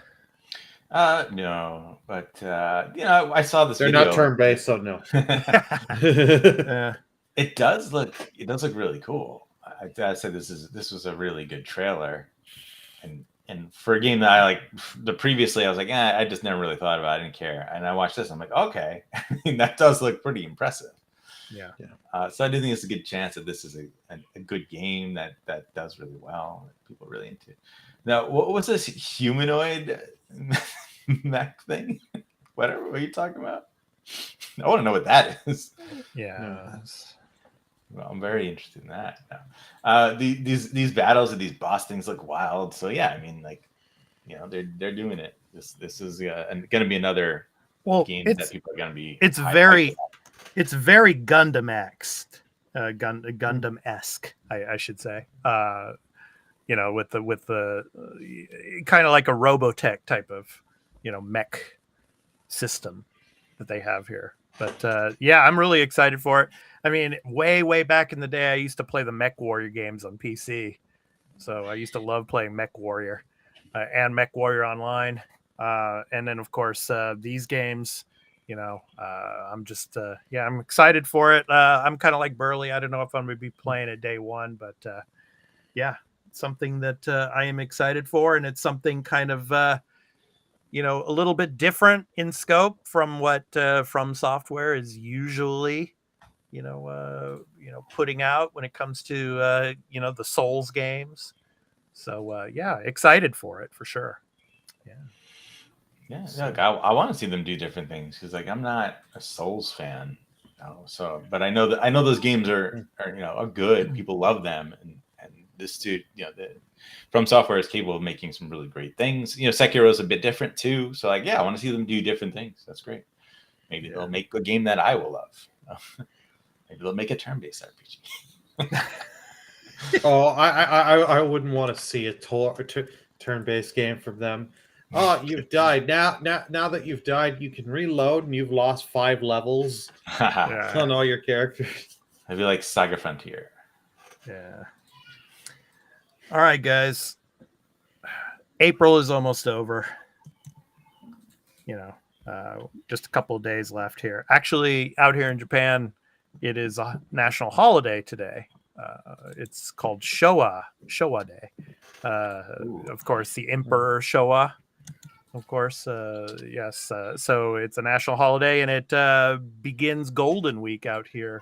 No, but I saw this. They're video. not turn-based, so no. It does look really cool. I said this was a really good trailer, and for a game that I like, previously I was like, I just never really thought about it. I didn't care. And I watched this. I'm like, okay, that does look pretty impressive. Yeah. So I do think it's a good chance that this is a good game that does really well, that people are really into. Now, what was this humanoid mech thing? What are you talking about? I want to know what that is. Yeah. Well, I'm very interested in that. These battles of these boss things look wild. So yeah, I mean, like, they're doing it. This is going to be another game that people are going to be. It's very Gundam-esque, Gundam-esque, I should say. With the kind of like a Robotech type of mech system that they have here. But yeah, I'm really excited for it. I mean, way back in the day, I used to play the Mech Warrior games on PC. So I used to love playing Mech Warrior and Mech Warrior Online. And then, of course, these games, I'm just, I'm excited for it. I'm kind of like Burley. I don't know if I'm going to be playing it day one, but yeah, something that I am excited for. And it's something kind of, a little bit different in scope from what From Software is usually, putting out when it comes to, the Souls games. So, yeah, excited for it for sure. Yeah, look, I want to see them do different things because, like, I'm not a Souls fan, so but I know those games are are good. People love them, and this dude, From Software is capable of making some really great things. Sekiro is a bit different too, so like, I want to see them do different things. That's great. Maybe they'll make a game that I will love. Maybe they'll make a turn-based RPG. Oh, I wouldn't want to see a turn-based game from them. Oh, you've died. Now that you've died, you can reload, and you've lost 5 levels on all your characters. I'd be like Saga Frontier. Yeah. All right, guys. April is almost over. Just a couple of days left here. Actually, out here in Japan, it is a national holiday today. It's called Showa Day. Of course, the Emperor Showa. Of course, yes. So it's a national holiday, and it begins Golden Week out here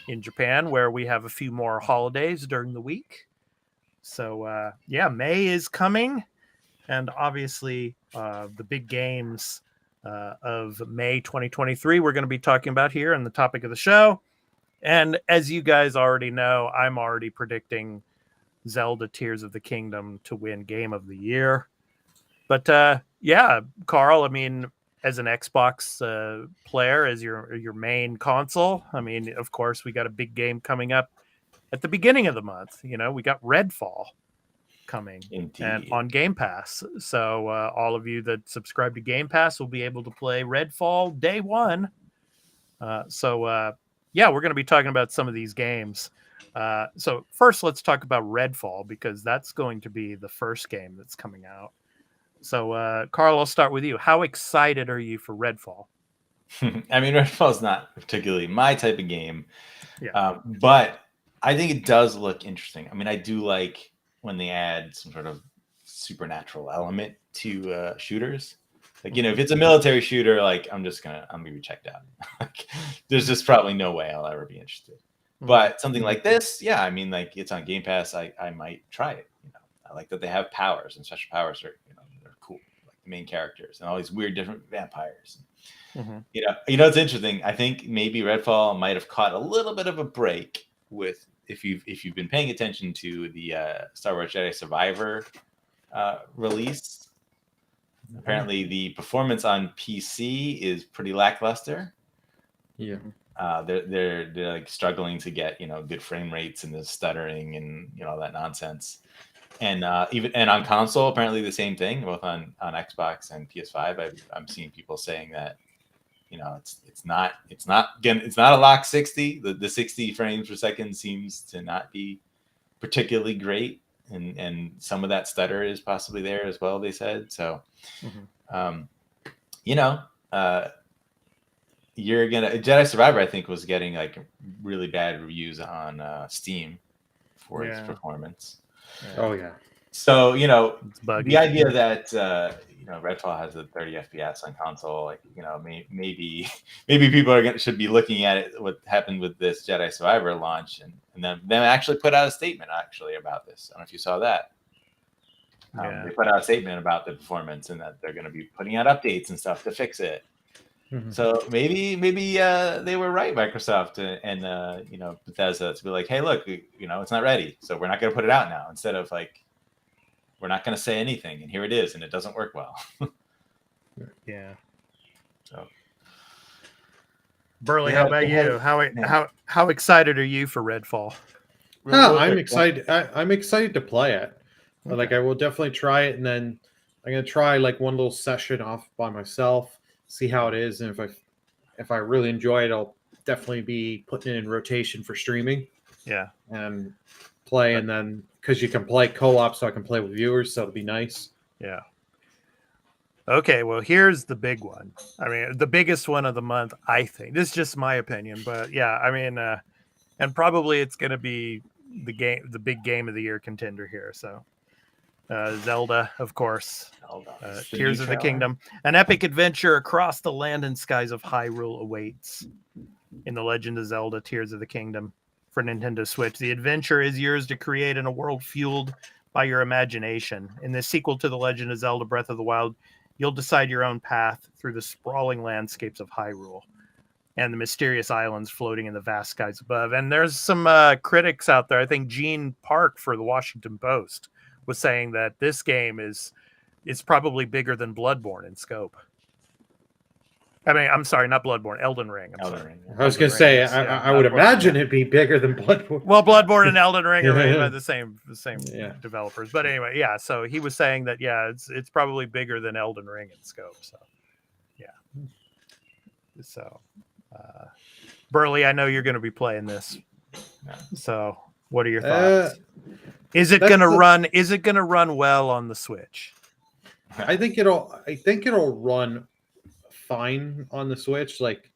in Japan, where we have a few more holidays during the week. So, May is coming, and obviously the big games of May 2023 we're going to be talking about here in the topic of the show. And as you guys already know, I'm already predicting Zelda Tears of the Kingdom to win Game of the Year. But Carl, I mean, as an Xbox player, as your main console, I mean, of course, we got a big game coming up at the beginning of the month. We got Redfall coming and on Game Pass. So all of you that subscribe to Game Pass will be able to play Redfall day one. We're going to be talking about some of these games. So first, let's talk about Redfall, because that's going to be the first game that's coming out. So, Carl, I'll start with you. How excited are you for Redfall? I mean, Redfall's not particularly my type of game, but I think it does look interesting. I mean, I do like when they add some sort of supernatural element to shooters. Like, if it's a military shooter, like, I'm gonna be checked out. Like, there's just probably no way I'll ever be interested. But something like this, I mean, like, it's on Game Pass, I might try it. I like that they have powers, and special powers are, they're cool. Like the main characters and all these weird different vampires. Mm-hmm. It's interesting. I think maybe Redfall might have caught a little bit of a break with if you've been paying attention to the Star Wars Jedi Survivor release. Apparently, the performance on PC is pretty lackluster. Yeah, they're like struggling to get good frame rates, and the stuttering and all that nonsense. And even on console, apparently the same thing, both on Xbox and PS5. I'm seeing people saying that it's not a lock 60. The 60 frames per second seems to not be particularly great. And some of that stutter is possibly there as well, they said. So, you're gonna Jedi Survivor, I think, was getting like really bad reviews on Steam for its performance. Oh yeah. So the idea that Redfall has a 30 FPS on console, like maybe people should be looking at it, what happened with this Jedi Survivor launch, and then actually put out a statement about this. I don't know if you saw that. They put out a statement about the performance and that they're going to be putting out updates and stuff to fix it. Mm-hmm. So maybe they were right, Microsoft and Bethesda, to be like, hey, look, it's not ready, so we're not going to put it out now. Instead of like, we're not going to say anything, and here it is, and it doesn't work well. Yeah. So, Burley, how about you? How excited are you for Redfall? I'm excited. I'm excited to play it. Okay. Like, I will definitely try it, and then I'm gonna try like one little session off by myself, see how it is, and if I really enjoy it, I'll definitely be putting it in rotation for streaming. Yeah, and play, and then because you can play co-op, so I can play with viewers, so it'll be nice. Yeah. Okay, well, here's the big one. I mean, the biggest one of the month, I think. This is just my opinion, but yeah, I mean, and probably it's going to be the big game of the year contender here. So, Zelda, of course, Tears of the Kingdom, an epic adventure across the land and skies of Hyrule awaits in The Legend of Zelda: Tears of the Kingdom for Nintendo Switch. The adventure is yours to create in a world fueled by your imagination. In this sequel to The Legend of Zelda Breath of the Wild, you'll decide your own path through the sprawling landscapes of Hyrule and the mysterious islands floating in the vast skies above. And there's some critics out there. I think Gene Park for the Washington Post was saying that this game is probably bigger than Bloodborne in scope. I mean, I'm sorry, not Bloodborne, Elden Ring. I was going to say, I would imagine it'd be bigger than Bloodborne. Well, Bloodborne and Elden Ring are made by the same Yeah. developers. But anyway, yeah. So he was saying that, yeah, it's probably bigger than Elden Ring in scope. So, yeah. So, Burley, I know you're going to be playing this. So, what are your thoughts? Is it going to run? Is it going to run well on the Switch? I think it'll run fine on the Switch. Like,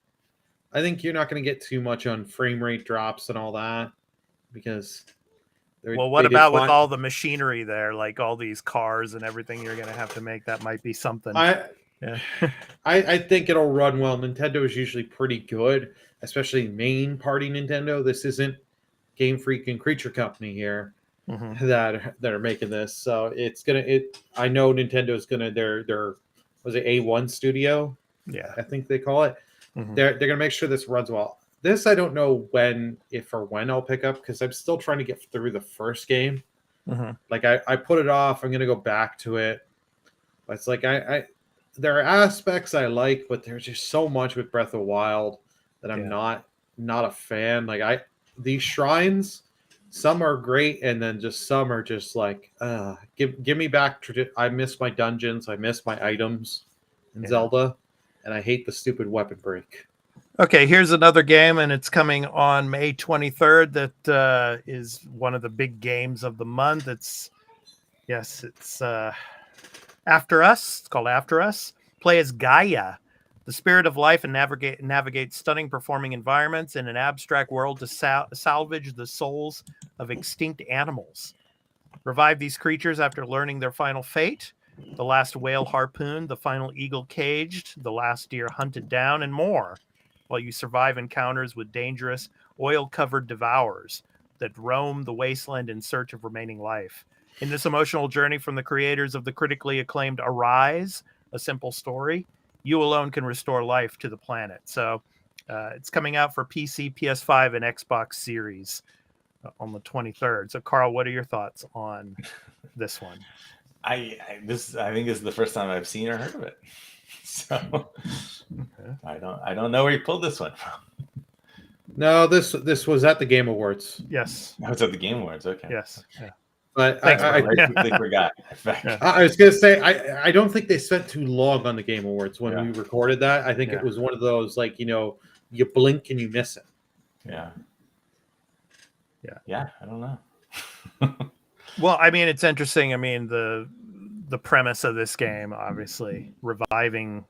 I think you're not going to get too much on frame rate drops and all that with all the machinery there, like all these cars and everything you're going to have to make? That might be something. I think it'll run well. Nintendo is usually pretty good, especially main party Nintendo. This isn't Game Freak and Creature Company here that are making this. So I know Nintendo's gonna their was it A1 Studio? Yeah, I think they call it. They're gonna make sure this runs well. This I don't know when I'll pick up, because I'm still trying to get through the first game. Like I put it off. I'm gonna go back to it. But it's like there are aspects I like, but there's just so much with Breath of the Wild that I'm not a fan. Like these shrines, some are great, and then just some are just like, give me back. I miss my dungeons. I miss my items in Zelda, and I hate the stupid weapon break. Okay, here's another game, and it's coming on May 23rd. That is one of the big games of the month. It's After Us. It's called After Us. Play as Gaia, the spirit of life, and navigate stunning performing environments in an abstract world to salvage the souls of extinct animals. Revive these creatures after learning their final fate. The last whale harpooned, the final eagle caged, the last deer hunted down, and more, while you survive encounters with dangerous, oil-covered devourers that roam the wasteland in search of remaining life. In this emotional journey from the creators of the critically acclaimed Arise, A Simple Story, you alone can restore life to the planet. So it's coming out for PC, PS5, and Xbox Series on the 23rd. So, Carl, what are your thoughts on this one? I think this is the first time I've seen or heard of it. So I don't know where you pulled this one from. No, this was at the Game Awards. Yes. No, it's at the Game Awards. Okay. Yes. Yeah. But I completely forgot. I was going to say, I don't think they spent too long on the Game Awards when we recorded that. I think it was one of those, like, you blink and you miss it. Yeah. I don't know. Well, I mean, it's interesting. I mean, the premise of this game, obviously, reviving,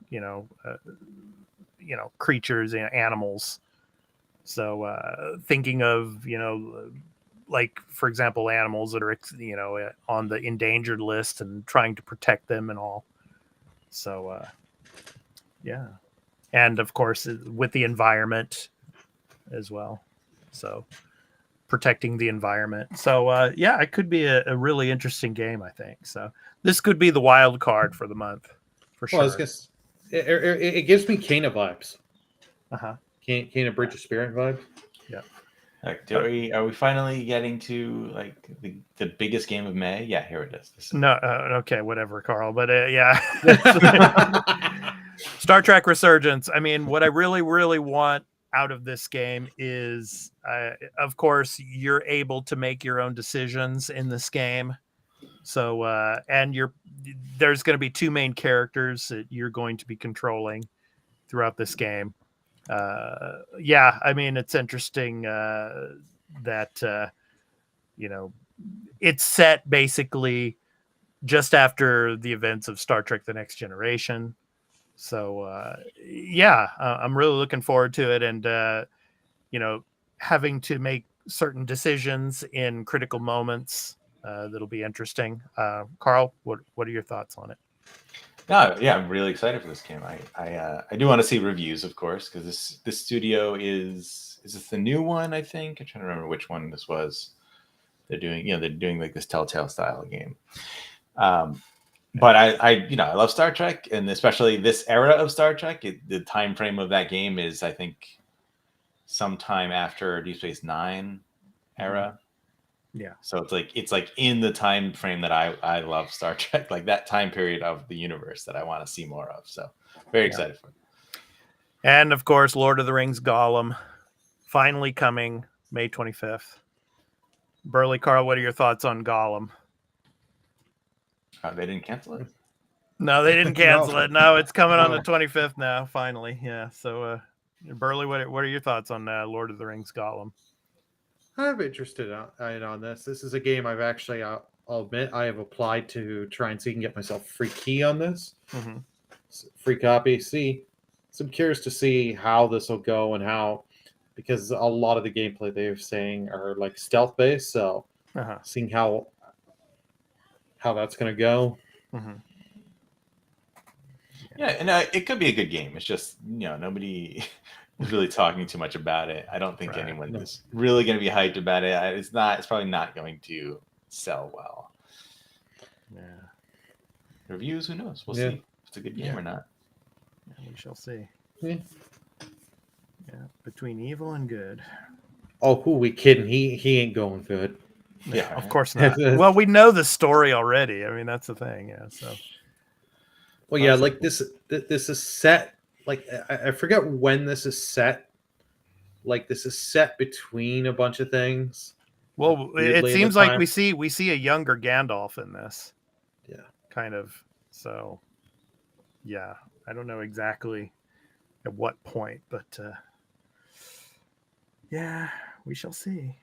creatures, animals. So thinking of, like, for example, animals that are, on the endangered list and trying to protect them and all. So, and of course, with the environment as well. So protecting the environment. So, it could be a really interesting game, I think. So this could be the wild card for the month, for sure. Well, it gives me Kena vibes. Kena Bridge of Spirit vibes. Yeah. Like, are we finally getting to, like, the biggest game of May? Yeah, here it is. No, okay, whatever, Carl. But Star Trek Resurgence. I mean, what I really, really want out of this game is, of course, you're able to make your own decisions in this game. So, and there's going to be two main characters that you're going to be controlling throughout this game. I mean, it's interesting that it's set basically just after the events of Star Trek: The Next Generation. So I'm really looking forward to it, and having to make certain decisions in critical moments that'll be interesting. Carl, what are your thoughts on it? I'm really excited for this game. I do want to see reviews, of course, because this studio is this the new one? I think I'm trying to remember which one this was. they're doing like this Telltale style game. But I love Star Trek, and especially this era of Star Trek. The time frame of that game is, I think, sometime after Deep Space Nine era. Yeah. So it's like in the time frame that I love Star Trek, like that time period of the universe that I want to see more of. So very excited for it. And of course, Lord of the Rings Gollum finally coming May 25th. Burley Carl, what are your thoughts on Gollum? They didn't cancel it? No, they didn't cancel No. it. No, it's coming on the 25th now, finally. Yeah. So, Burley, what are your thoughts on Lord of the Rings Gollum? I'm interested on this. This is a game I've actually, I'll admit, I have applied to try and see if I can get myself a free key on this. Mm-hmm. Free copy. So I'm curious to see how this will go and how, because a lot of the gameplay they're saying are like stealth based. So seeing how that's going to go. Mm-hmm. Yeah, and it could be a good game. It's just, nobody is really talking too much about it. I don't think anyone is really going to be hyped about it. It's probably not going to sell well. Yeah. Reviews, who knows? We'll see if it's a good game or not. Yeah, we shall see. Yeah. Yeah, between evil and good. Oh, who we kidding? He ain't going good. Yeah, of course not. Well, we know the story already. I mean, that's the thing. Yeah. So. Well, yeah, like this is set. Like I forget when this is set. Like this is set between a bunch of things. Well, it seems like we see a younger Gandalf in this. Yeah. Kind of. So. Yeah, I don't know exactly at what point, but yeah, we shall see.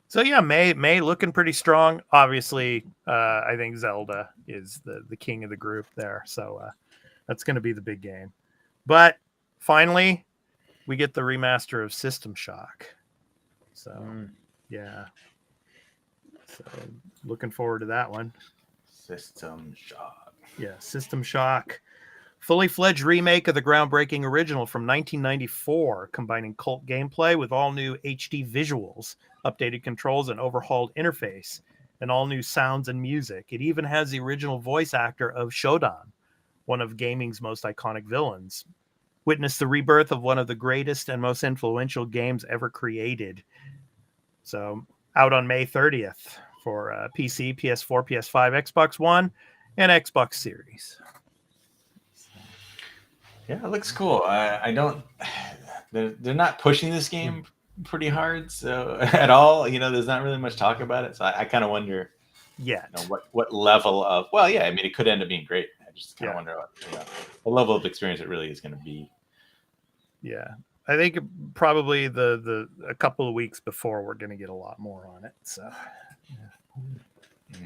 So yeah, May looking pretty strong. Obviously, I think Zelda is the king of the group there. So that's going to be the big game. But finally, we get the remaster of System Shock. So yeah. So looking forward to that one. System Shock. Yeah, System Shock. Fully fledged remake of the groundbreaking original from 1994, combining cult gameplay with all new HD visuals, updated controls, and overhauled interface, and all new sounds and music. It even has the original voice actor of Shodan, one of gaming's most iconic villains. Witness the rebirth of one of the greatest and most influential games ever created. So, out on May 30th for PC, PS4, PS5, Xbox One, and Xbox Series. Yeah, it looks cool. I don't. They're not pushing this game pretty hard, so at all. There's not really much talk about it. So I kind of wonder. Yeah. What level of? Well, yeah. I mean, it could end up being great. I just kind of wonder what level of experience it really is going to be. Yeah, I think probably the a couple of weeks before we're going to get a lot more on it. So.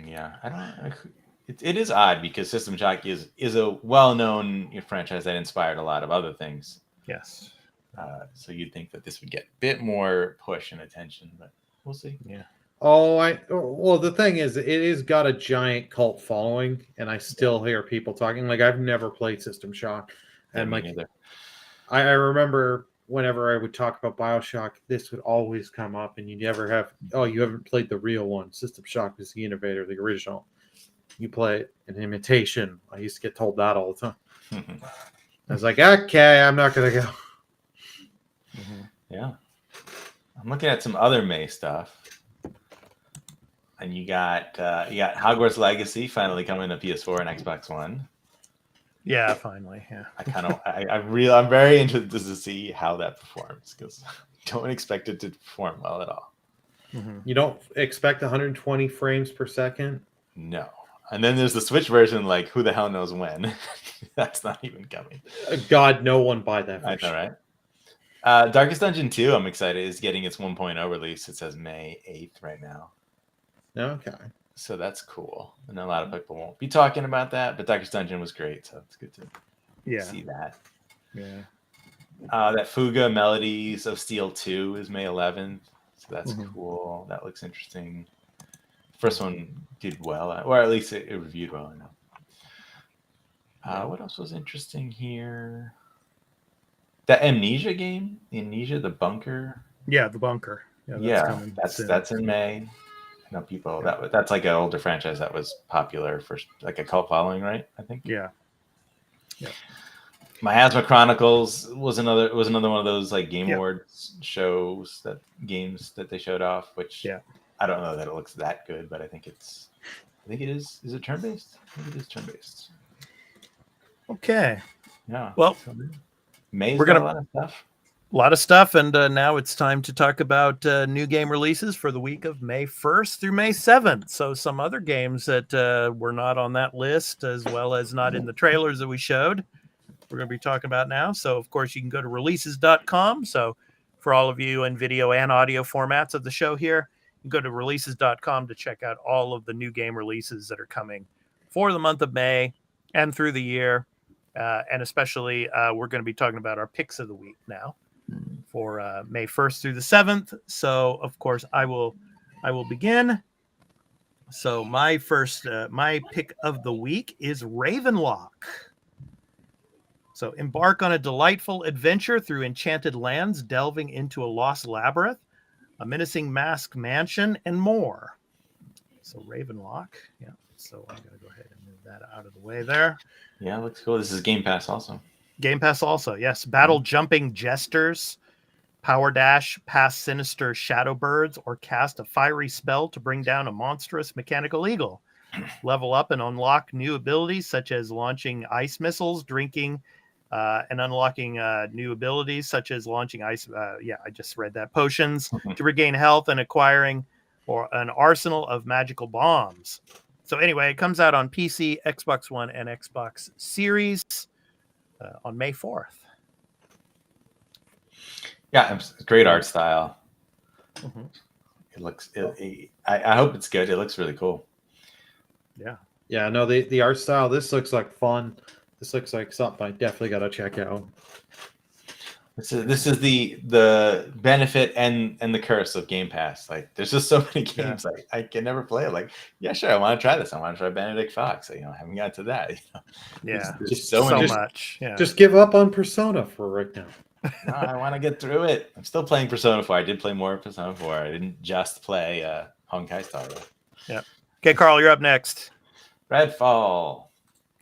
Yeah, I don't. It is odd because System Shock is a well-known franchise that inspired a lot of other things. Yes. So you'd think that this would get a bit more push and attention, but we'll see. Yeah. Well, the thing is, it has got a giant cult following, and I still hear people talking. Like, I've never played System Shock, and like, I remember whenever I would talk about BioShock, this would always come up, and you never have. Oh, you haven't played the real one. System Shock is the innovator, the original. You play an imitation. I used to get told that all the time. I was like, okay, I'm not gonna go. Yeah, I'm looking at some other May stuff, and you got Hogwarts Legacy finally coming to PS4 and Xbox One. Yeah, finally. Yeah, I'm very interested to see how that performs because I don't expect it to perform well at all. You don't expect 120 frames per second? No. And then there's the Switch version, like, who the hell knows when? That's not even coming. God, no one buy that version. I know, right? Darkest Dungeon 2, I'm excited, is getting its 1.0 release. It says May 8th right now. Okay. So that's cool. And a lot of people won't be talking about that, but Darkest Dungeon was great, so it's good to see that. Yeah. That Fuga Melodies of Steel 2 is May 11th, so that's cool. That looks interesting. First one did well, or at least it reviewed well. I know. What else was interesting here? That Amnesia game, the Bunker. Yeah, the Bunker. Yeah, that's in May. know people that's like an older franchise that was popular for like a cult following, right? I think. Yeah. Miasma Chronicles was another one of those like Game Yep. Awards games that they showed off, which I don't know that it looks that good, but I think it is. Is it turn-based? I think it is turn-based. Okay. Yeah. Well, May's we're got gonna a lot of stuff. A lot of stuff, and now it's time to talk about new game releases for the week of May 1st through May 7th. So some other games that were not on that list, as well as not in the trailers that we showed, we're going to be talking about now. So, of course, you can go to releases.com. So for all of you in video and audio formats of the show here, you can go to releases.com to check out all of the new game releases that are coming for the month of May and through the year. And especially, we're going to be talking about our picks of the week now for May 1st through the 7th. So, of course, I will begin. So my pick of the week is Ravenlock. So embark on a delightful adventure through enchanted lands, delving into a lost labyrinth, a menacing masked mansion, and more. So Ravenlock. Yeah. So I'm going to go ahead and move that out of the way there. Yeah, looks cool. This is Game Pass also. Game Pass also, yes. Battle jumping jesters, power dash past sinister shadow birds, or cast a fiery spell to bring down a monstrous mechanical eagle. Level up and unlock new abilities such as launching ice missiles, drinking, and unlocking new abilities such as launching ice. I just read that. Potions to regain health and acquiring or an arsenal of magical bombs. So anyway, it comes out on PC, Xbox One, and Xbox Series on May 4th. Yeah, it's great art style. Mm-hmm. It looks. I hope it's good. It looks really cool. Yeah. Yeah. No, the art style. This looks like fun. This looks like something I definitely got to check out. This is the benefit and the curse of Game Pass. Like, there's just so many games like I can never play it. Like, yeah, sure, I want to try this. I want to try Benedict Fox. I haven't got to that. Yeah, there's just so much. Yeah, just give up on Persona for right now. No, I want to get through it. I'm still playing Persona 4. I did play more Persona 4. I didn't just play Honkai Star Rail. Yeah. Okay, Carl, you're up next. Redfall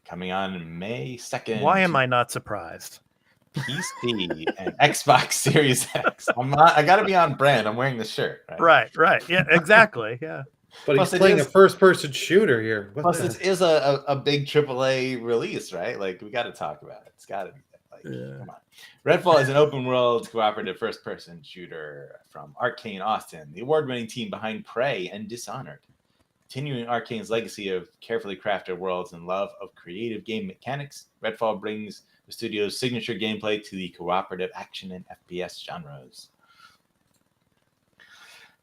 coming on May 2nd. Why am I not surprised? PC and Xbox Series X. I got to be on brand. I'm wearing the shirt. Right. Yeah, exactly. Yeah. But he's playing a first-person shooter here. Plus, this is a big AAA release, right? Like, we got to talk about it. It's got to be. Come on. Redfall is an open-world cooperative first-person shooter from Arcane Austin, the award-winning team behind Prey and Dishonored. Continuing Arcane's legacy of carefully crafted worlds and love of creative game mechanics, Redfall brings the studio's signature gameplay to the cooperative action and FPS genres.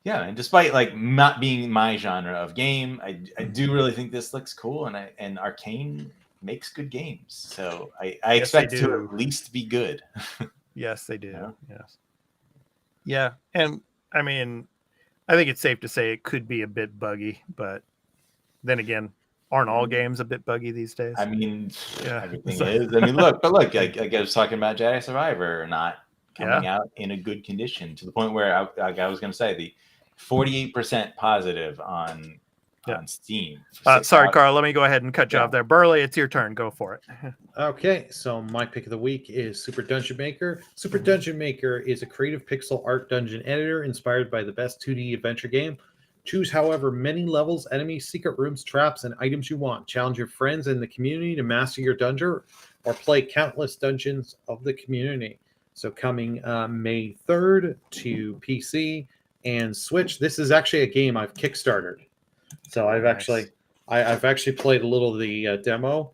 Yeah, and despite not being my genre of game, I do really think this looks cool, and Arcane makes good games, so I expect to at least be good. Yes, they do. Yeah. Yes. Yeah, and I mean, I think it's safe to say it could be a bit buggy, but then again, aren't all games a bit buggy these days? I mean, everything is. I mean, look, like I was talking about Jedi Survivor not coming out in a good condition, to the point where I was going to say the 48% positive on Steam. Sorry, Carl, let me go ahead and cut you off there. Burley, it's your turn. Go for it. Okay, so my pick of the week is Super Dungeon Maker. Super Dungeon Maker is a creative pixel art dungeon editor inspired by the best 2D adventure game. Choose however many levels, enemies, secret rooms, traps, and items you want. Challenge your friends in the community to master your dungeon, or play countless dungeons of the community. So coming May 3rd to PC and Switch. This is actually a game I've kickstarted. So I've actually played a little of the demo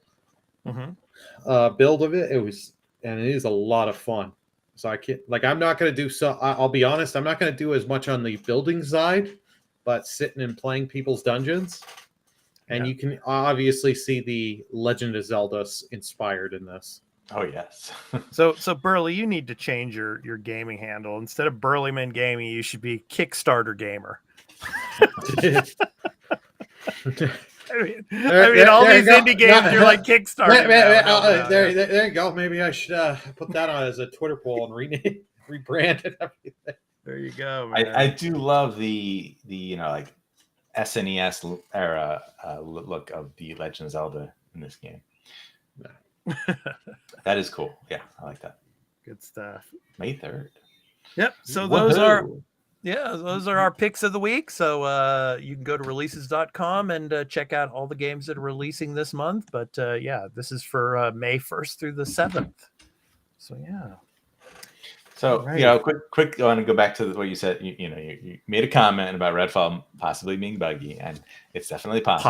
build of it. It is a lot of fun. So I'm not going to do I'll be honest, I'm not going to do as much on the building side, but sitting and playing people's dungeons. And you can obviously see the Legend of Zelda inspired in this. Oh yes. So Burley, you need to change your gaming handle. Instead of Burleyman Gaming, you should be Kickstarter Gamer. I mean, all these indie games, you're like Kickstarter. There you go. Maybe I should put that on as a Twitter poll and rebrand it. Everything. There you go, man. I do love the SNES era look of the Legend of Zelda in this game. That is cool. Yeah, I like that. Good stuff. May 3rd. Yep. So Woohoo! those are our picks of the week. So you can go to releases.com and check out all the games that are releasing this month. But this is for May 1st through the 7th. So yeah. So Right. quick. I want to go back to what you said. You made a comment about Redfall possibly being buggy, and it's definitely possible.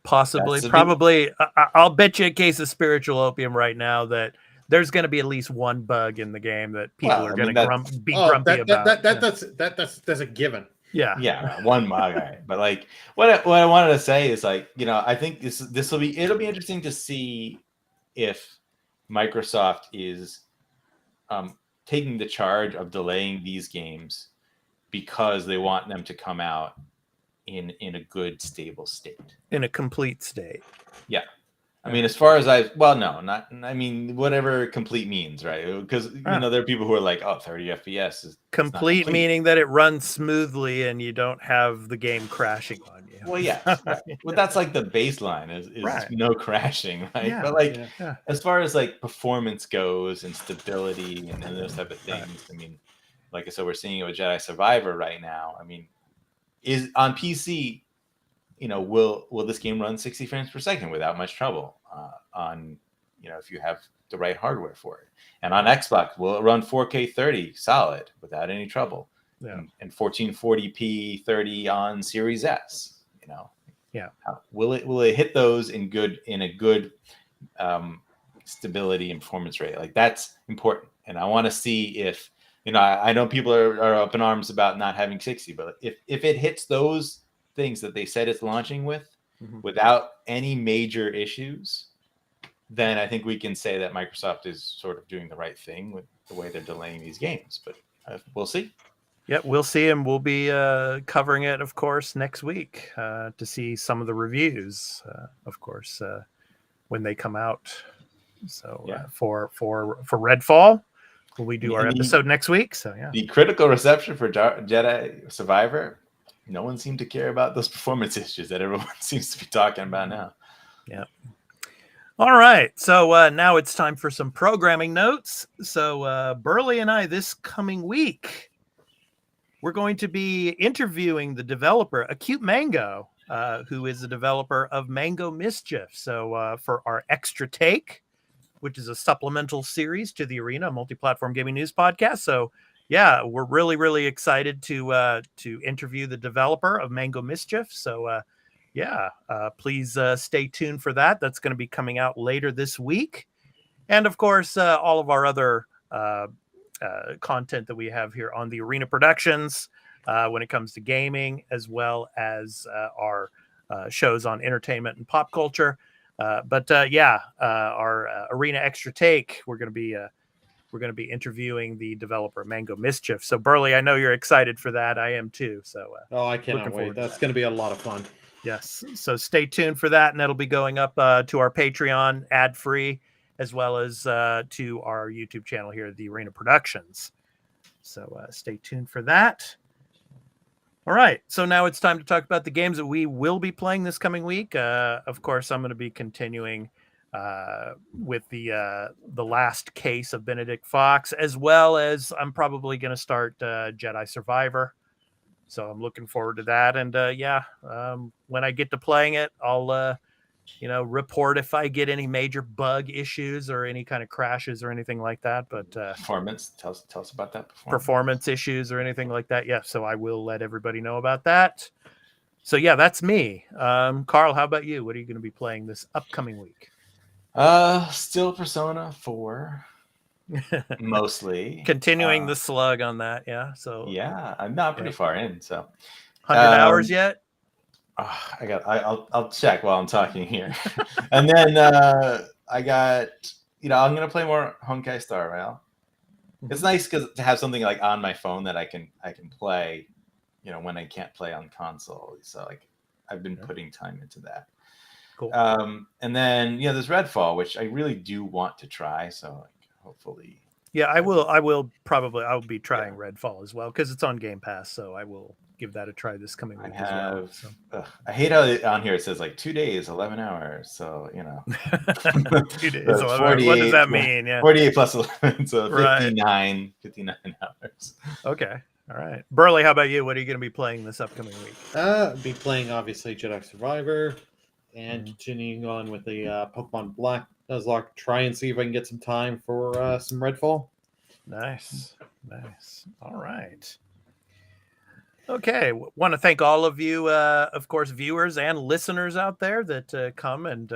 Possibly, That's a probably. I'll bet you a case of spiritual opium right now that there's going to be at least one bug in the game that people are going to be grumpy about. That's a given. Yeah. One mug. All right. But like what I wanted to say is like, I think it'll be interesting to see if Microsoft is taking the charge of delaying these games because they want them to come out in a good, stable state. In a complete state. Yeah. I mean, as far as whatever complete means, right? Because, there are people who are like, 30 FPS is complete, meaning that it runs smoothly and you don't have the game crashing on you. Well, yeah. Right. Well, that's like the baseline is right. No crashing, right? Yeah, but as far as like performance goes and stability and those type of things, right. I mean, like I said, we're seeing it with Jedi Survivor right now. I mean, is on PC, will this game run 60 frames per second without much trouble? If you have the right hardware for it, and on Xbox, will it run 4K 30 solid without any trouble? Yeah. And 1440p 30 on Series S. Will it hit those in a good stability and performance rate? Like that's important, and I want to see if I know people are up in arms about not having 60, but if it hits those things that they said it's launching with, without any major issues, then I think we can say that Microsoft is sort of doing the right thing with the way they're delaying these games. But we'll see. Yeah, we'll see, and we'll be covering it, of course, next week to see some of the reviews, of course, when they come out. So for Redfall, we do our episode next week. So the critical reception for Jedi Survivor. No one seemed to care about those performance issues that everyone seems to be talking about now. Yeah. All right. So now it's time for some programming notes. So Burley and I, this coming week, we're going to be interviewing the developer, Acute Mango, who is the developer of Mango Mischief. So for our Extra Take, which is a supplemental series to the Arena Multiplatform Gaming News Podcast. So yeah, we're really, really excited to interview the developer of Mango Mischief. So, please stay tuned for that. That's going to be coming out later this week. And, of course, all of our other content that we have here on the Arena Productions when it comes to gaming, as well as our shows on entertainment and pop culture. Our Arena Extra Take, we're going to be interviewing the developer Mango Mischief. So Burley, I know you're excited for that. I am too. So I cannot wait. That's going to be a lot of fun. Yes. So stay tuned for that, and that'll be going up to our Patreon ad-free, as well as to our YouTube channel here, the Arena Productions. So stay tuned for that. All right. So now it's time to talk about the games that we will be playing this coming week. Of course, I'm going to be continuing with the last case of Benedict Fox, as well as I'm probably going to start Jedi Survivor. So I'm looking forward to that. And when I get to playing it, I'll report if I get any major bug issues or any kind of crashes or anything like that. But performance, tell us about that. Performance issues or anything like that. Yeah. So I will let everybody know about that. So yeah, that's me. Carl, how about you? What are you going to be playing this upcoming week? Still Persona 4, mostly. Continuing the slug on that, yeah. So yeah, I'm not pretty far in. So 100 hours yet? I'll check while I'm talking here, and then I got I'm gonna play more Honkai Star Rail. It's nice to have something like on my phone that I can play, when I can't play on console. So like I've been putting time into that. Cool. And then there's Redfall, which I really do want to try. So hopefully. Yeah, I will be trying Redfall as well because it's on Game Pass. So I will give that a try this coming week I as well. have. So. I hate how on here it says like 2 days, 11 hours. So 2 days. But 11 what does that mean? Yeah. 48 plus 11, so Right. 59 hours. Okay. All right. Burley, how about you? What are you going to be playing this upcoming week? Be playing obviously Jedi Survivor and continuing on with the Pokemon Black Nuzlocke. Try and see if I can get some time for some Redfall. Nice. All right. Okay. Want to thank all of you, of course, viewers and listeners out there that come and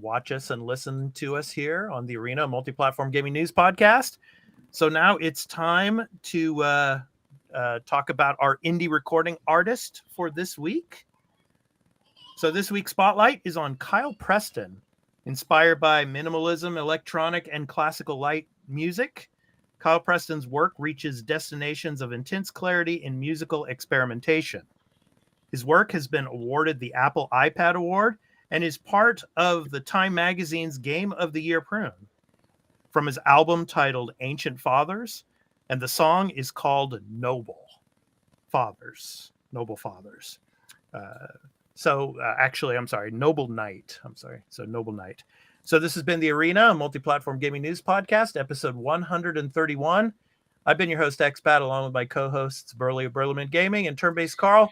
watch us and listen to us here on the Arena Multiplatform Gaming News Podcast. So now it's time to talk about our indie recording artist for this week. So this week's spotlight is on Kyle Preston, inspired by minimalism, electronic, and classical light music. Kyle Preston's work reaches destinations of intense clarity in musical experimentation. His work has been awarded the Apple iPad Award and is part of the Time Magazine's Game of the Year Prune. From his album titled Ancient Fathers, and the song is called Noble Fathers. Noble Night. So Noble Night. So this has been the Arena, a Multiplatform Gaming News Podcast, episode 131. I've been your host, Expat, along with my co-hosts, Burley of Burleman Gaming and Turn-Based Carl.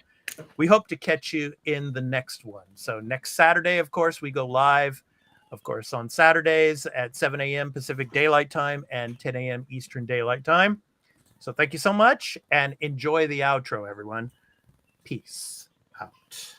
We hope to catch you in the next one. So next Saturday, of course, we go live, of course, on Saturdays at 7 a.m. Pacific Daylight Time and 10 a.m. Eastern Daylight Time. So thank you so much, and enjoy the outro, everyone. Peace out.